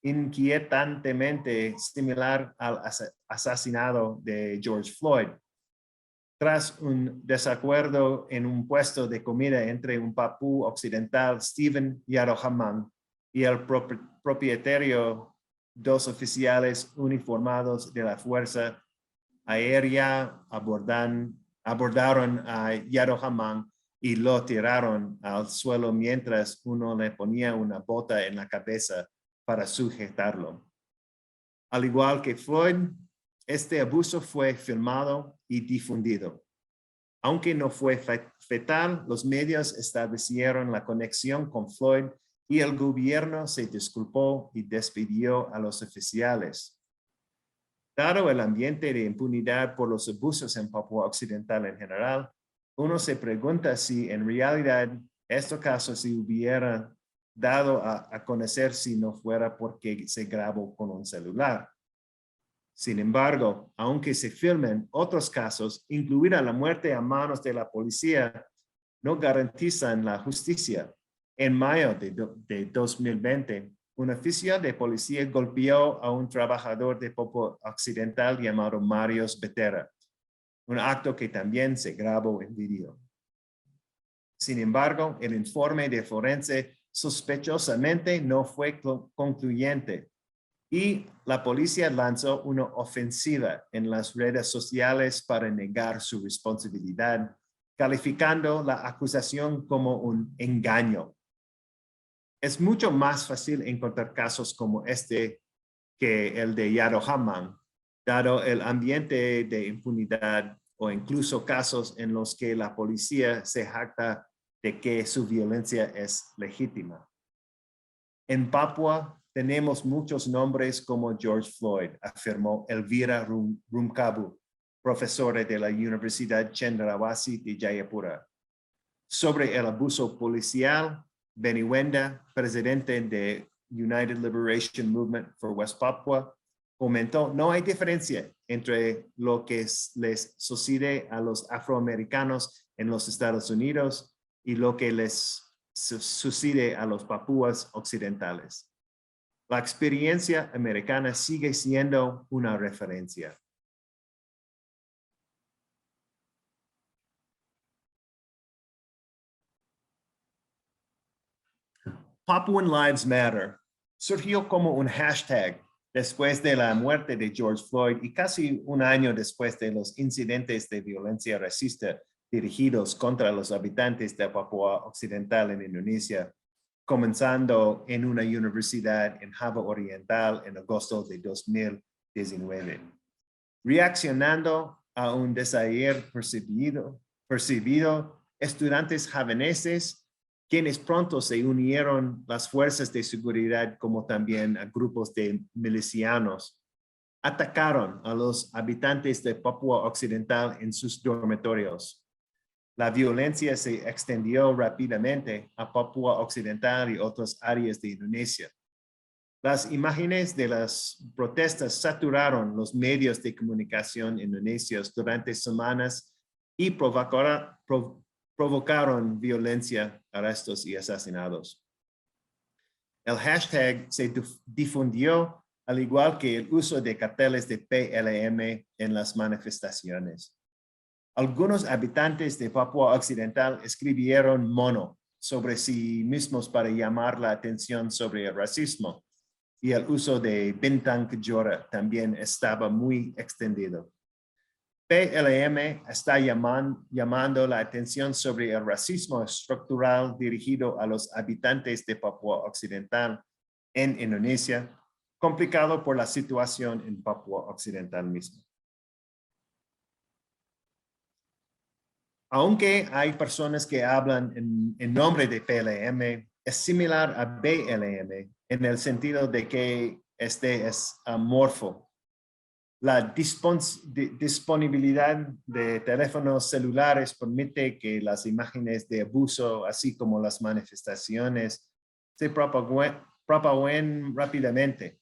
inquietantemente similar al asesinato de George Floyd. Tras un desacuerdo en un puesto de comida entre un papú occidental, Stephen Yarohamang, y el propietario, dos oficiales uniformados de la Fuerza Aérea abordaron a Yarohamang y lo tiraron al suelo mientras uno le ponía una bota en la cabeza para sujetarlo. Al igual que Floyd, este abuso fue filmado y difundido. Aunque no fue fatal, los medios establecieron la conexión con Floyd y el gobierno se disculpó y despidió a los oficiales. Dado el ambiente de impunidad por los abusos en Papúa Occidental en general, uno se pregunta si en realidad este caso se hubiera dado a conocer si no fuera porque se grabó con un celular. Sin embargo, aunque se filmen otros casos, incluida la muerte a manos de la policía, no garantizan la justicia. En mayo de 2020, un oficial de policía golpeó a un trabajador de Papúa Occidental llamado Marius Betera, un acto que también se grabó en video. Sin embargo, el informe de forense sospechosamente no fue concluyente y la policía lanzó una ofensiva en las redes sociales para negar su responsabilidad, calificando la acusación como un engaño. Es mucho más fácil encontrar casos como este que el de Yarohamang, dado el ambiente de impunidad o incluso casos en los que la policía se jacta de que su violencia es legítima. En Papua tenemos muchos nombres como George Floyd, afirmó Elvira Rumkabu, profesora de la Universidad Cendrawasih de Jayapura. Sobre el abuso policial, Benny Wenda, presidente de United Liberation Movement for West Papua, comentó: no hay diferencia entre lo que les sucede a los afroamericanos en los Estados Unidos y lo que les sucede a los papúas occidentales. La experiencia americana sigue siendo una referencia. Papuan Lives Matter surgió como un hashtag después de la muerte de George Floyd y casi un año después de los incidentes de violencia racista dirigidos contra los habitantes de Papúa Occidental en Indonesia, comenzando en una universidad en Java Oriental en agosto de 2019. Reaccionando a un desaire percibido, estudiantes javaneses, quienes pronto se unieron las fuerzas de seguridad como también a grupos de milicianos, atacaron a los habitantes de Papúa Occidental en sus dormitorios. La violencia se extendió rápidamente a Papúa Occidental y otras áreas de Indonesia. Las imágenes de las protestas saturaron los medios de comunicación indonesios durante semanas y provocaron violencia, arrestos y asesinatos. El hashtag se difundió al igual que el uso de carteles de PLM en las manifestaciones. Algunos habitantes de Papúa Occidental escribieron mono sobre sí mismos para llamar la atención sobre el racismo, y el uso de Bintang Kejora también estaba muy extendido. PLM está llamando la atención sobre el racismo estructural dirigido a los habitantes de Papúa Occidental en Indonesia, complicado por la situación en Papúa Occidental mismo. Aunque hay personas que hablan en nombre de PLM, es similar a BLM en el sentido de que este es amorfo. La disponibilidad de teléfonos celulares permite que las imágenes de abuso, así como las manifestaciones, se propaguen rápidamente.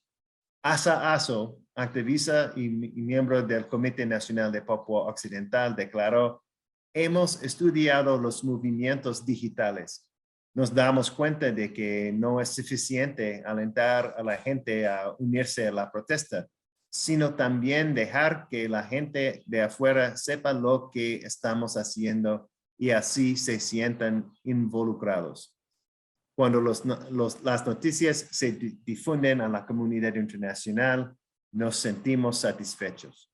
Asa Aso, activista y miembro del Comité Nacional de Papúa Occidental, declaró: hemos estudiado los movimientos digitales. Nos damos cuenta de que no es suficiente alentar a la gente a unirse a la protesta, sino también dejar que la gente de afuera sepa lo que estamos haciendo y así se sientan involucrados. Cuando las noticias se difunden a la comunidad internacional, nos sentimos satisfechos.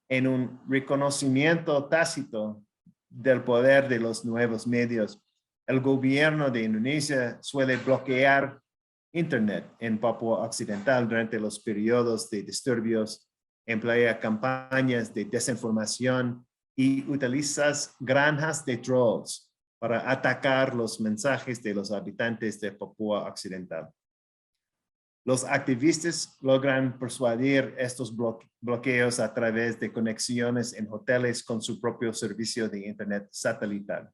En un reconocimiento tácito del poder de los nuevos medios, el gobierno de Indonesia suele bloquear Internet en Papúa Occidental durante los periodos de disturbios, emplea campañas de desinformación y utiliza granjas de trolls para atacar los mensajes de los habitantes de Papúa Occidental. Los activistas logran persuadir estos bloqueos a través de conexiones en hoteles con su propio servicio de Internet satelital.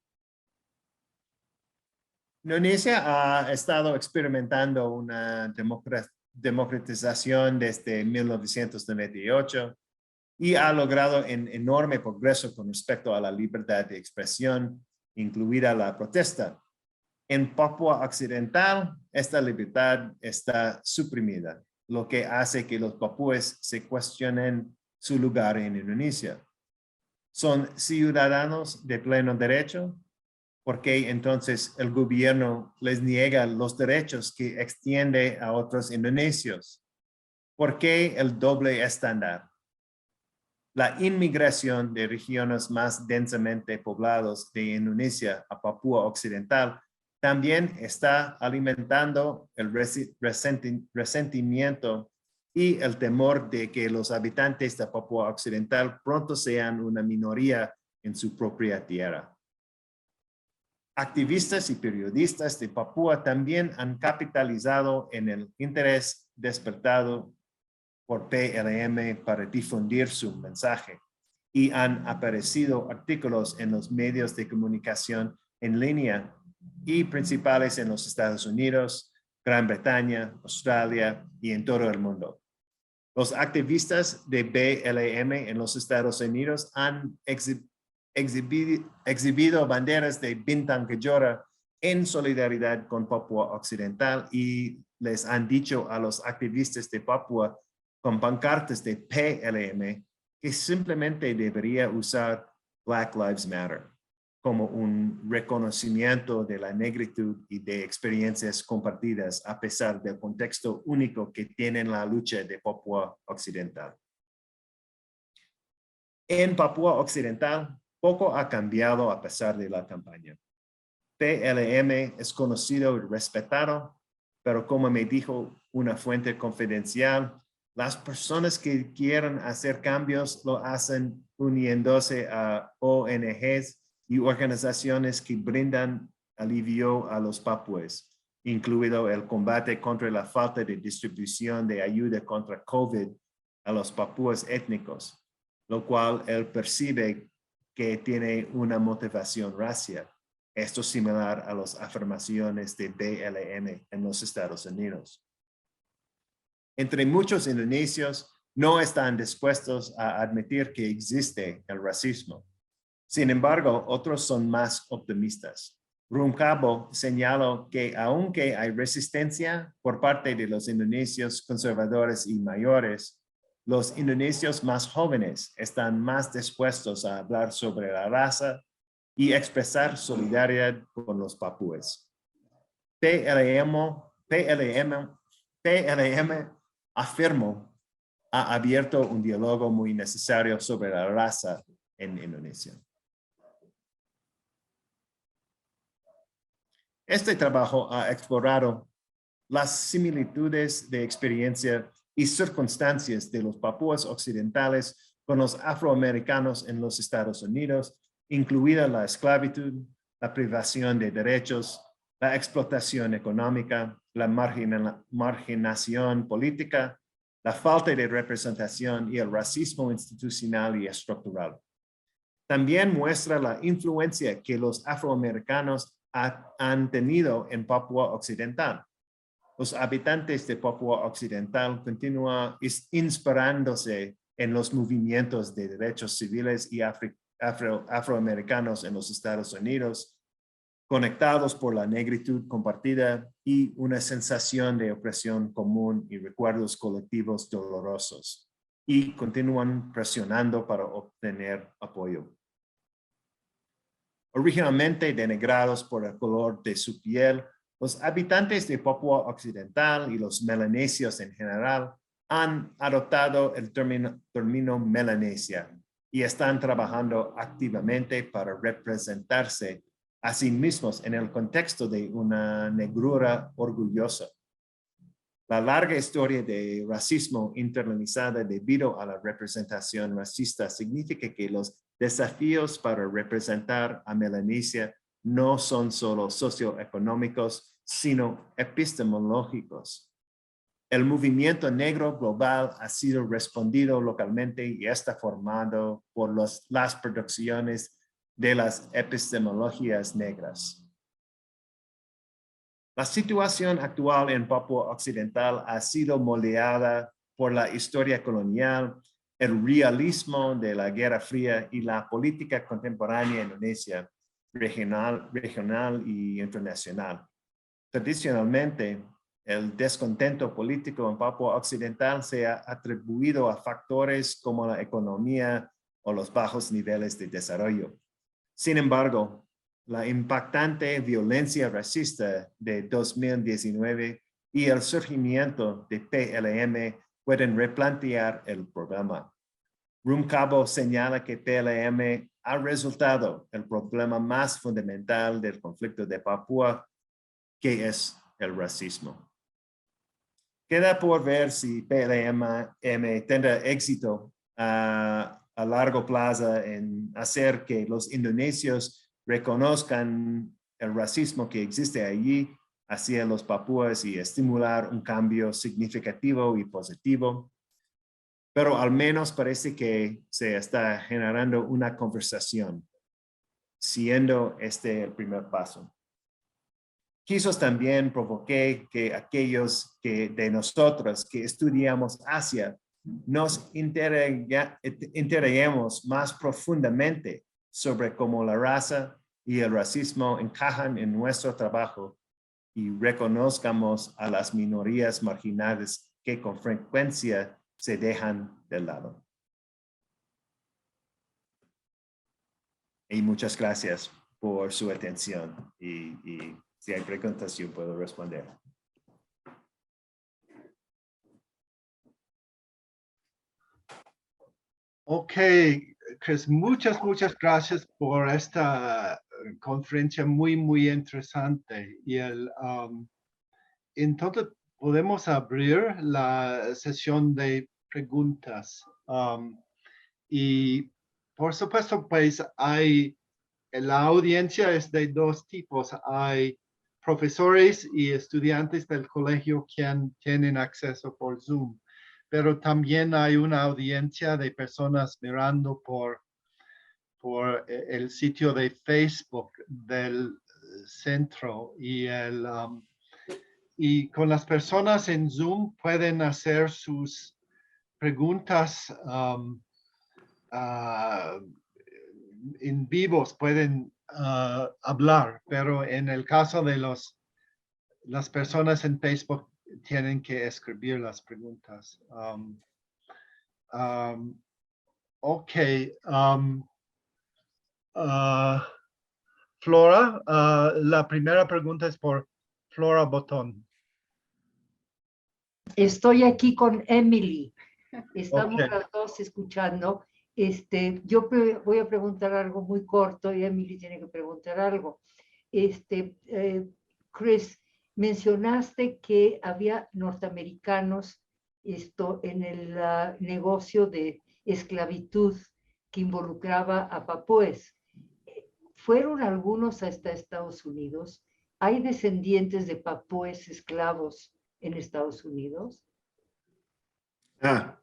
Indonesia ha estado experimentando una democratización desde 1998 y ha logrado un enorme progreso con respecto a la libertad de expresión, incluida la protesta. En Papúa Occidental, esta libertad está suprimida, lo que hace que los papúes se cuestionen su lugar en Indonesia. ¿Son ciudadanos de pleno derecho? ¿Por qué entonces el gobierno les niega los derechos que extiende a otros indonesios? ¿Por qué el doble estándar? La inmigración de regiones más densamente pobladas de Indonesia a Papúa Occidental también está alimentando el resentimiento y el temor de que los habitantes de Papúa Occidental pronto sean una minoría en su propia tierra. Activistas y periodistas de Papúa también han capitalizado en el interés despertado por PLM para difundir su mensaje y han aparecido artículos en los medios de comunicación en línea y principales en los Estados Unidos, Gran Bretaña, Australia y en todo el mundo. Los activistas de BLM en los Estados Unidos han exhibido banderas de Bintang Kejora en solidaridad con Papúa Occidental y les han dicho a los activistas de Papúa con pancartas de PLM que simplemente debería usar Black Lives Matter como un reconocimiento de la negritud y de experiencias compartidas a pesar del contexto único que tiene la lucha de Papúa Occidental. En Papúa Occidental, poco ha cambiado a pesar de la campaña. PLM es conocido y respetado, pero como me dijo una fuente confidencial, las personas que quieran hacer cambios lo hacen uniéndose a ONGs y organizaciones que brindan alivio a los papúes, incluido el combate contra la falta de distribución de ayuda contra COVID a los papúes étnicos, lo cual él percibe que tiene una motivación racial. Esto es similar a las afirmaciones de BLM en los Estados Unidos. Entre muchos indonesios no están dispuestos a admitir que existe el racismo. Sin embargo, otros son más optimistas. Rumkabo señaló que aunque hay resistencia por parte de los indonesios conservadores y mayores, los indonesios más jóvenes están más dispuestos a hablar sobre la raza y expresar solidaridad con los papúes. PLM afirmó, ha abierto un diálogo muy necesario sobre la raza en Indonesia. Este trabajo ha explorado las similitudes de experiencia y circunstancias de los papúes occidentales con los afroamericanos en los Estados Unidos, incluida la esclavitud, la privación de derechos, la explotación económica, la marginación política, la falta de representación y el racismo institucional y estructural. También muestra la influencia que los afroamericanos han tenido en Papúa Occidental. Los habitantes de Papúa Occidental continúan inspirándose en los movimientos de derechos civiles y afroamericanos en los Estados Unidos, conectados por la negritud compartida y una sensación de opresión común y recuerdos colectivos dolorosos, y continúan presionando para obtener apoyo. Originalmente denigrados por el color de su piel, los habitantes de Papúa Occidental y los melanesios en general han adoptado el término Melanesia y están trabajando activamente para representarse a sí mismos en el contexto de una negrura orgullosa. La larga historia de racismo internalizada debido a la representación racista significa que los desafíos para representar a Melanesia no son solo socioeconómicos, sino epistemológicos. El movimiento negro global ha sido respondido localmente y está formado por las producciones de las epistemologías negras. La situación actual en Papúa Occidental ha sido moldeada por la historia colonial, el realismo de la Guerra Fría y la política contemporánea indonesia, regional y internacional. Tradicionalmente, el descontento político en Papúa Occidental se ha atribuido a factores como la economía o los bajos niveles de desarrollo. Sin embargo, la impactante violencia racista de 2019 y el surgimiento de PLM pueden replantear el problema. Rumkabo señala que PLM ha resultado el problema más fundamental del conflicto de Papúa, que es el racismo. Queda por ver si PLM tendrá éxito a largo plazo en hacer que los indonesios reconozcan el racismo que existe allí hacia los papúas y estimular un cambio significativo y positivo. Pero al menos parece que se está generando una conversación, siendo este el primer paso. Quizás también provoqué que aquellos de nosotros que estudiamos Asia nos interroguemos más profundamente sobre cómo la raza y el racismo encajan en nuestro trabajo y reconozcamos a las minorías marginales que con frecuencia se dejan de lado. Y muchas gracias por su atención y si hay preguntas yo puedo responder. Ok, Chris, muchas gracias por esta conferencia muy interesante. Y entonces podemos abrir la sesión de preguntas. Y por supuesto, pues la audiencia es de dos tipos. Hay profesores y estudiantes del colegio quien tienen acceso por Zoom, pero también hay una audiencia de personas mirando por el sitio de Facebook del centro y con las personas en Zoom pueden hacer sus preguntas en vivos, pueden hablar, pero en el caso de las personas en Facebook tienen que escribir las preguntas. Ok. Flora, la primera pregunta es por Flora Botón. Estoy aquí con Emily. Estamos Okay. las dos escuchando. Yo voy a preguntar algo muy corto y Emily tiene que preguntar algo. Chris, mencionaste que había norteamericanos en el negocio de esclavitud que involucraba a papúes. ¿Fueron algunos hasta Estados Unidos? ¿Hay descendientes de papúes esclavos en Estados Unidos? No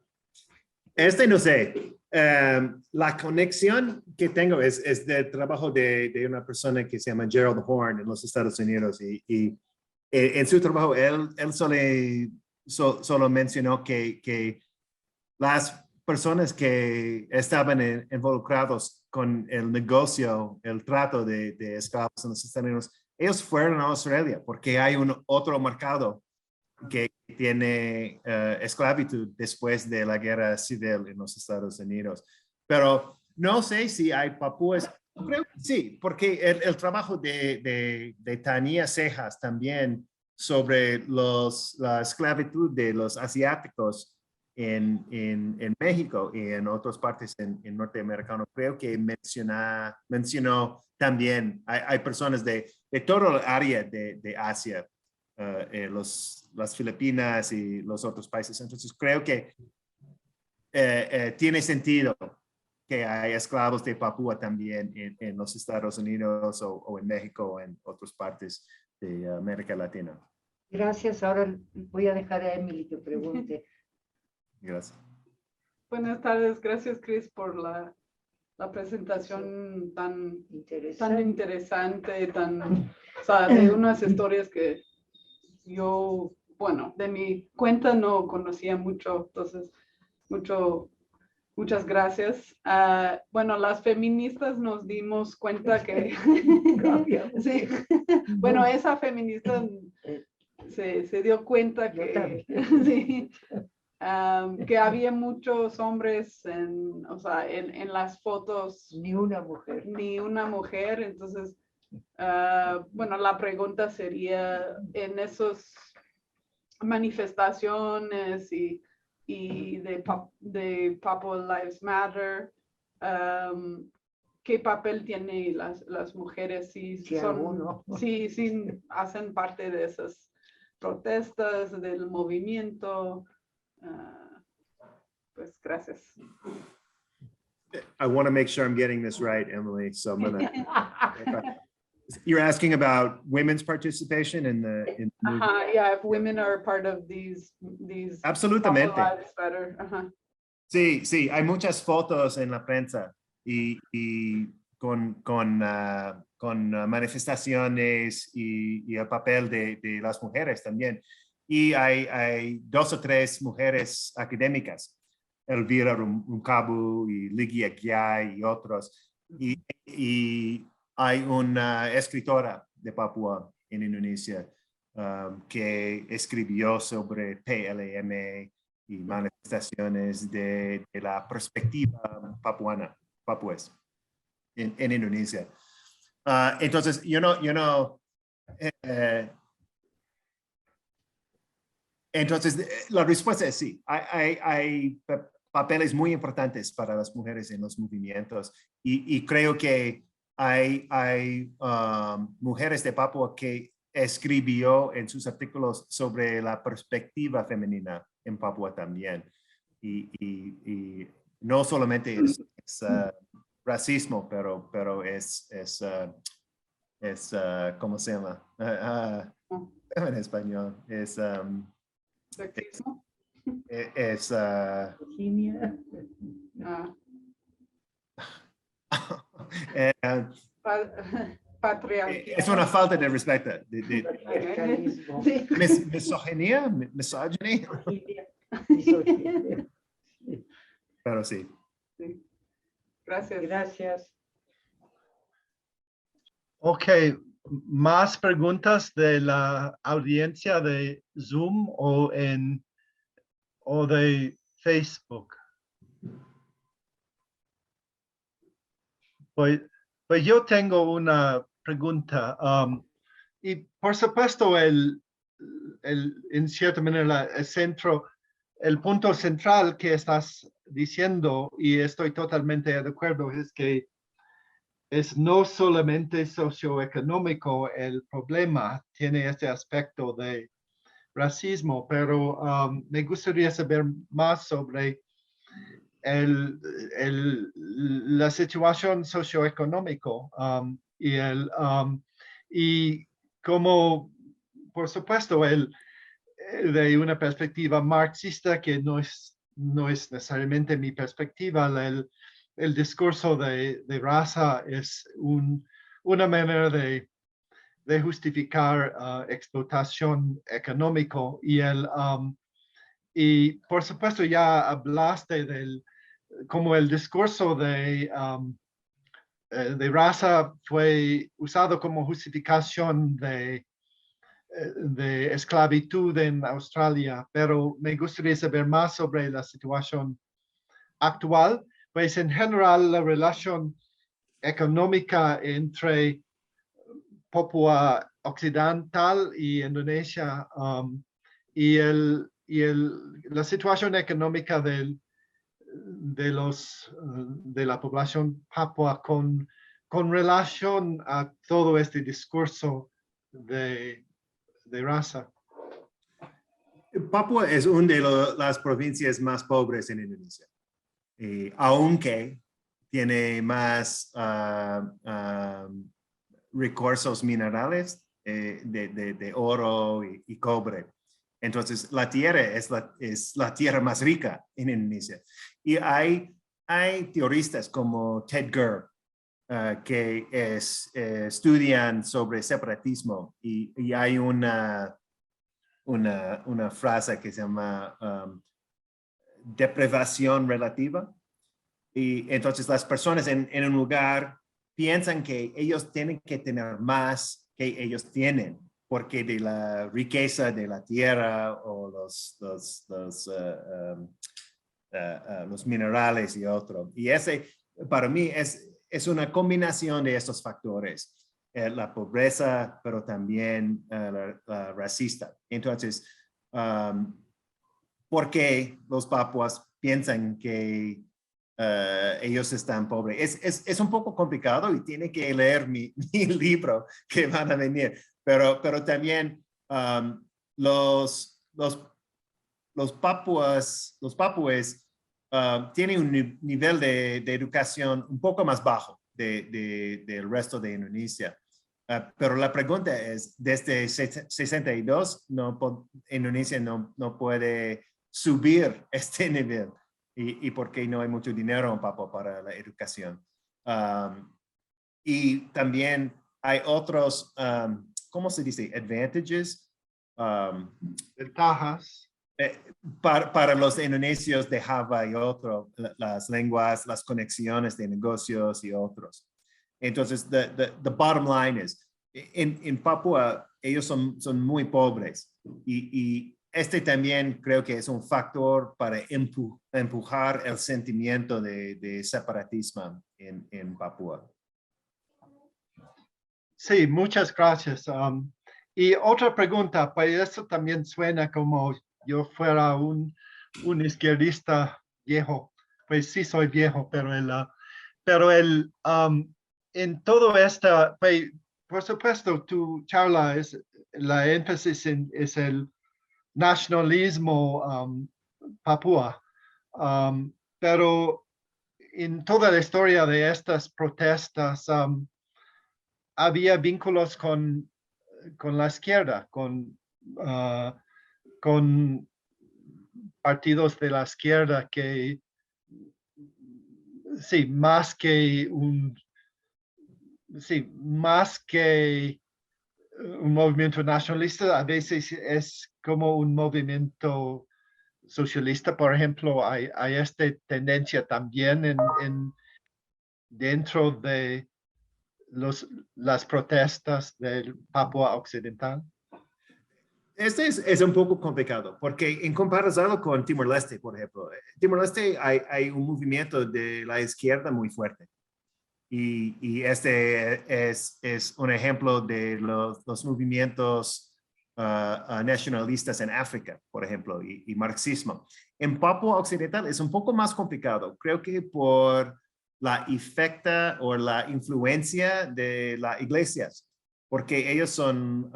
sé. La conexión que tengo es del trabajo de una persona que se llama Gerald Horn en los Estados Unidos y en su trabajo él solo mencionó que las personas que estaban involucrados con el negocio, el trato de esclavos en los Estados Unidos, ellos fueron a Australia porque hay un otro mercado que tiene esclavitud después de la guerra civil en los Estados Unidos. Pero no sé si hay papúes. Creo que sí, porque el trabajo de Tania Cejas también sobre la esclavitud de los asiáticos en México y en otras partes en norteamericano, creo que mencionó también, hay personas de todo el área de Asia, las Filipinas y los otros países. Entonces creo que tiene sentido que hay esclavos de Papúa también en los Estados Unidos o en México o en otras partes de América Latina. Gracias. Ahora voy a dejar a Emily que pregunte. Gracias. Buenas tardes. Gracias, Chris, por la presentación tan interesante, o sea, de unas historias que yo, bueno, de mi cuenta no conocía mucho, entonces, muchas gracias. Bueno, las feministas nos dimos cuenta que, sí, bueno, esa feminista se dio cuenta que, sí, que había muchos hombres en las fotos. Ni una mujer. Ni una mujer, entonces, bueno, la pregunta sería, en esas manifestaciones y de Papua Lives Matter, ¿qué papel tienen las mujeres? Si hacen parte de esas protestas, del movimiento. Pues gracias. I want to make sure I'm getting this right, Emily. So I'm gonna. You're asking about women's participation in the movement? Yeah, if women are part of these Absolutamente. Papua Lives Matter. Sí, sí, hay muchas fotos en la prensa y con manifestaciones y el papel de las mujeres también. Y hay 2 o 3 mujeres académicas, Elvira Runcabu y Ligia Gyai y otros. Y hay una escritora de Papua en Indonesia que escribió sobre PLM y manifestaciones de la perspectiva papués en Indonesia. Entonces, entonces, la respuesta es sí. Hay papeles muy importantes para las mujeres en los movimientos y creo que hay mujeres de Papua que escribió en sus artículos sobre la perspectiva femenina en Papua también. Y no solamente es racismo, pero es ¿cómo se llama? En español. ¿Sexismo? Patriarcía. Es una falta de respeto. Patriarcalismo. Misoginia, misogyny. Pero sí. Sí. Gracias. Gracias. Ok, ¿más preguntas de la audiencia de Zoom o de Facebook? Pues yo tengo una pregunta. Y por supuesto, en cierta manera, el punto central que estás diciendo, y estoy totalmente de acuerdo, es que es no solamente socioeconómico el problema, tiene este aspecto de racismo, pero me gustaría saber más sobre la situación socioeconómica y cómo, por supuesto, de una perspectiva marxista que no es necesariamente mi perspectiva, el discurso de raza es una manera de justificar explotación económica y por supuesto ya hablaste cómo el discurso de raza fue usado como justificación de esclavitud en Australia, pero me gustaría saber más sobre la situación actual. Pues en general la relación económica entre Papua Occidental y Indonesia y la situación económica de la población papua con relación a todo este discurso de raza. Papua es una de las provincias más pobres en Indonesia, aunque tiene más recursos minerales de oro y cobre. Entonces, la tierra es la tierra más rica en Indonesia. Y hay teoristas como Ted Gurr que estudian sobre separatismo y hay una frase que se llama deprivación relativa. Y entonces las personas en un lugar piensan que ellos tienen que tener más que ellos tienen, porque de la riqueza de la tierra o los minerales y otro. Y ese, para mí, es una combinación de estos factores. La pobreza, pero también la racista. Entonces, ¿por qué los papuas piensan que ellos están pobres? Es un poco complicado y tiene que leer mi libro que van a venir, pero también los papues tienen un nivel de educación un poco más bajo del resto de Indonesia. Pero la pregunta es, desde 62, Indonesia no puede subir este nivel. Y por qué no hay mucho dinero en Papua para la educación. Y también hay otros, ¿cómo se dice? Advantages. Ventajas. Para los indonesios de Java y otros, las lenguas, las conexiones de negocios y otros. Entonces, the bottom line is, en Papua, ellos son muy pobres y este también creo que es un factor para empujar el sentimiento de separatismo en Papua. Sí, muchas gracias. Y otra pregunta, pues eso también suena como yo fuera un izquierdista viejo. Pues sí soy viejo, pero en todo esto, pues, por supuesto, tu charla la énfasis es el nacionalismo papúa. Pero en toda la historia de estas protestas, había vínculos con la izquierda, con partidos de la izquierda que, sí, más que un movimiento nacionalista, a veces es como un movimiento socialista. Por ejemplo, hay esta tendencia también dentro de las protestas del Papua Occidental. Este es un poco complicado, porque en comparación con Timor-Leste, por ejemplo, Timor-Leste hay un movimiento de la izquierda muy fuerte. Y este es un ejemplo de los movimientos nacionalistas en África, por ejemplo, y marxismo. En Papua Occidental es un poco más complicado, creo que por la efecta o la influencia de las iglesias, porque ellos son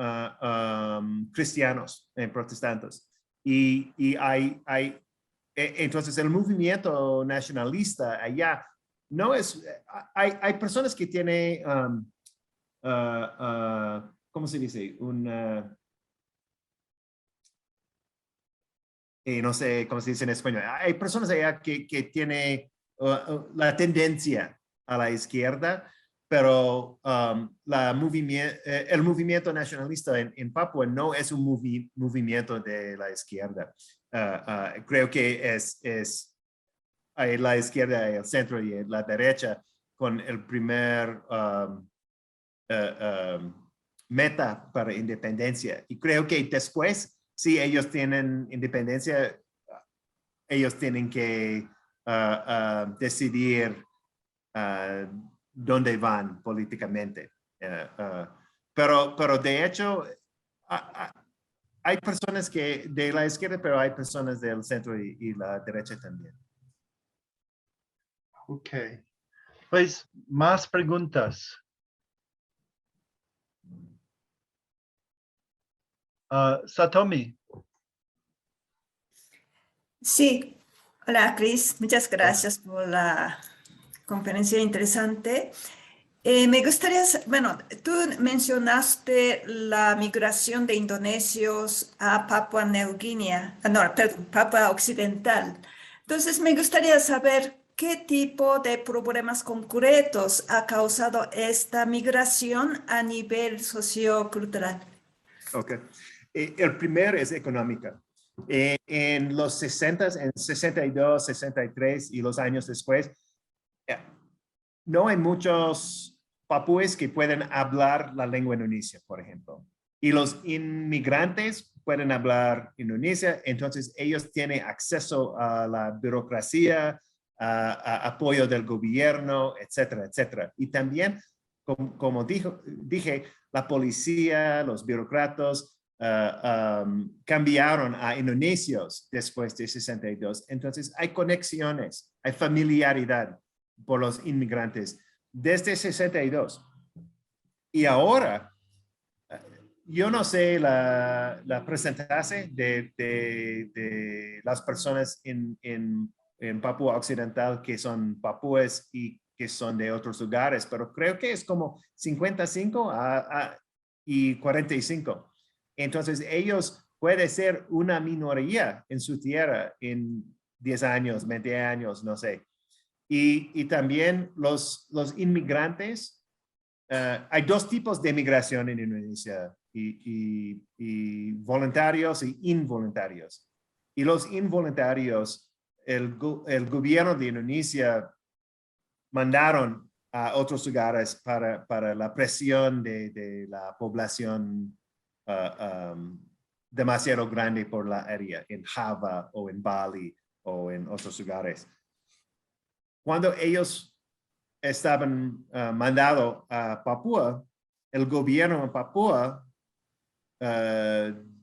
cristianos, protestantes. Y entonces el movimiento nacionalista allá no es, hay personas que tienen, ¿cómo se dice? No sé cómo se dice en español. Hay personas allá que tienen la tendencia a la izquierda, pero el movimiento nacionalista en Papua no es un movimiento de la izquierda. Creo que es la izquierda, el centro y la derecha con el primer meta para independencia. Y creo que después, si ellos tienen independencia, ellos tienen que decidir dónde van políticamente. Pero de hecho, hay personas que de la izquierda, pero hay personas del centro y la derecha también. Ok. Pues, más preguntas. Satomi. Sí, hola Chris, muchas gracias por la conferencia interesante. Me gustaría, bueno, tú mencionaste la migración de indonesios a Papua Nueva Guinea, no, perdón, Papua Occidental. Entonces, me gustaría saber qué tipo de problemas concretos ha causado esta migración a nivel sociocultural. Ok. El primero es económica. En los 60, en 62, 63 y los años después, no hay muchos papúes que pueden hablar la lengua indonesia, por ejemplo. Y los inmigrantes pueden hablar indonesia, entonces ellos tienen acceso a la burocracia, a apoyo del gobierno, etcétera, etcétera. Y también, como dije, la policía, los burócratas, cambiaron a indonesios después de 62. Entonces hay conexiones, hay familiaridad por los inmigrantes desde 62. Y ahora, yo no sé la porcentaje de las personas en Papua Occidental que son papúes y que son de otros lugares, pero creo que es como 55 y 45. Entonces ellos pueden ser una minoría en su tierra en 10 años, 20 años, no sé. Y también los inmigrantes, hay dos tipos de migración en Indonesia, y voluntarios y involuntarios. Y los involuntarios, el gobierno de Indonesia mandaron a otros lugares para la presión de la población demasiado grande por la área, en Java o en Bali o en otros lugares. Cuando ellos estaban mandados a Papúa, el gobierno de Papúa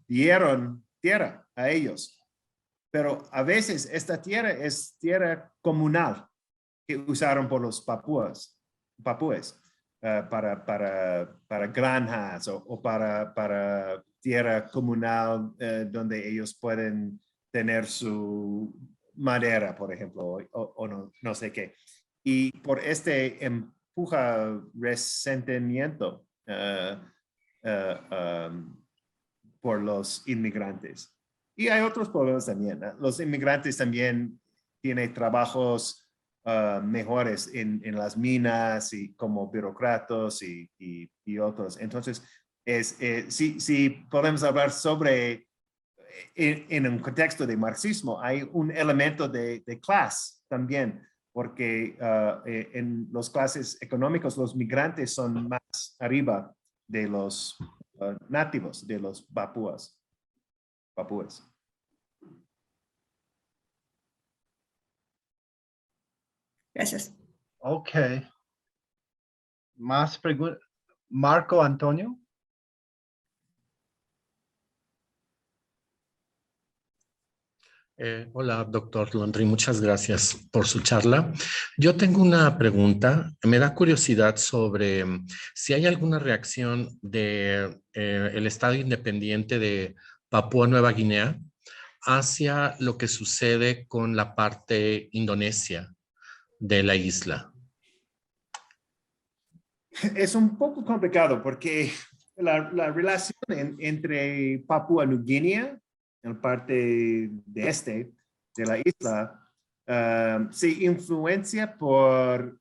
dieron tierra a ellos. Pero a veces esta tierra es tierra comunal que usaron por los papúes para granjas o para tierra comunal donde ellos pueden tener su madera, por ejemplo, o no sé qué. Y por este resentimiento por los inmigrantes. Y hay otros problemas también. Los inmigrantes también tienen trabajos mejores en las minas y como burócratas y otros. Entonces, si podemos hablar sobre, en un contexto de marxismo, hay un elemento de clase también, porque en las clases económicas los migrantes son más arriba de los nativos, de los papúes. Gracias. Ok. Más preguntas. Marco Antonio. Hola, doctor Londri, muchas gracias por su charla. Yo tengo una pregunta. Me da curiosidad sobre si hay alguna reacción de el Estado independiente de Papúa Nueva Guinea hacia lo que sucede con la parte indonesia de la isla. Es un poco complicado porque la relación entre Papúa Nueva Guinea, en la parte de este de la isla, se influencia por,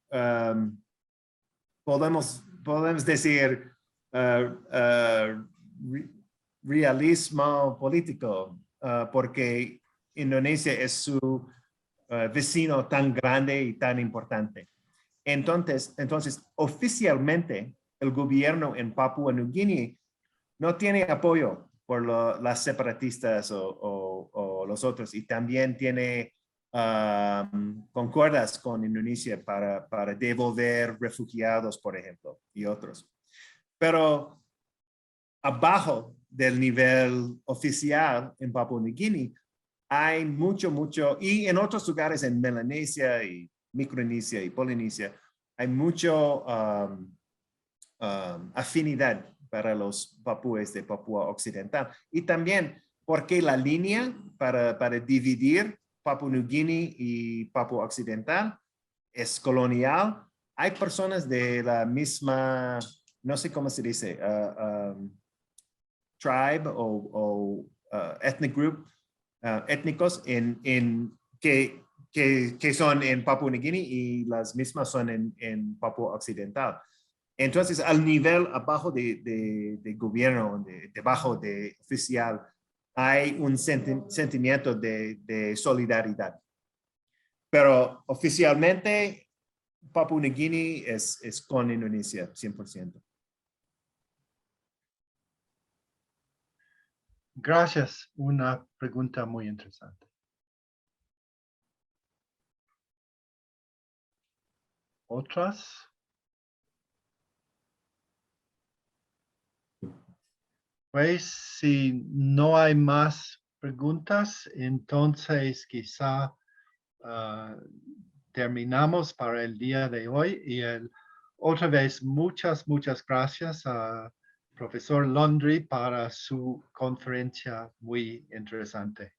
podemos decir, realismo político, porque Indonesia es su vecino tan grande y tan importante. Entonces, oficialmente, el gobierno en Papúa Nueva Guinea no tiene apoyo por las separatistas o los otros, y también tiene concordas con Indonesia para devolver refugiados, por ejemplo, y otros. Pero abajo del nivel oficial en Papúa Nueva Guinea, hay mucho, y en otros lugares en Melanesia y Micronesia y Polinesia, hay mucho afinidad para los papúes de Papúa Occidental. Y también porque la línea para dividir Papúa Nueva Guinea y Papúa Occidental es colonial. Hay personas de la misma, no sé cómo se dice, tribe o ethnic group, étnicos que son en Papúa Nueva Guinea, y las mismas son en Papúa Occidental. Entonces, al nivel abajo de gobierno, debajo de oficial, hay un sentimiento de solidaridad. Pero oficialmente, Papúa Nueva Guinea es con Indonesia 100%. Gracias. Una pregunta muy interesante. ¿Otras? Pues si no hay más preguntas, entonces quizá terminamos para el día de hoy. Y otra vez, muchas gracias a profesor Londri para su conferencia muy interesante.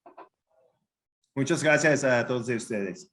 Muchas gracias a todos ustedes.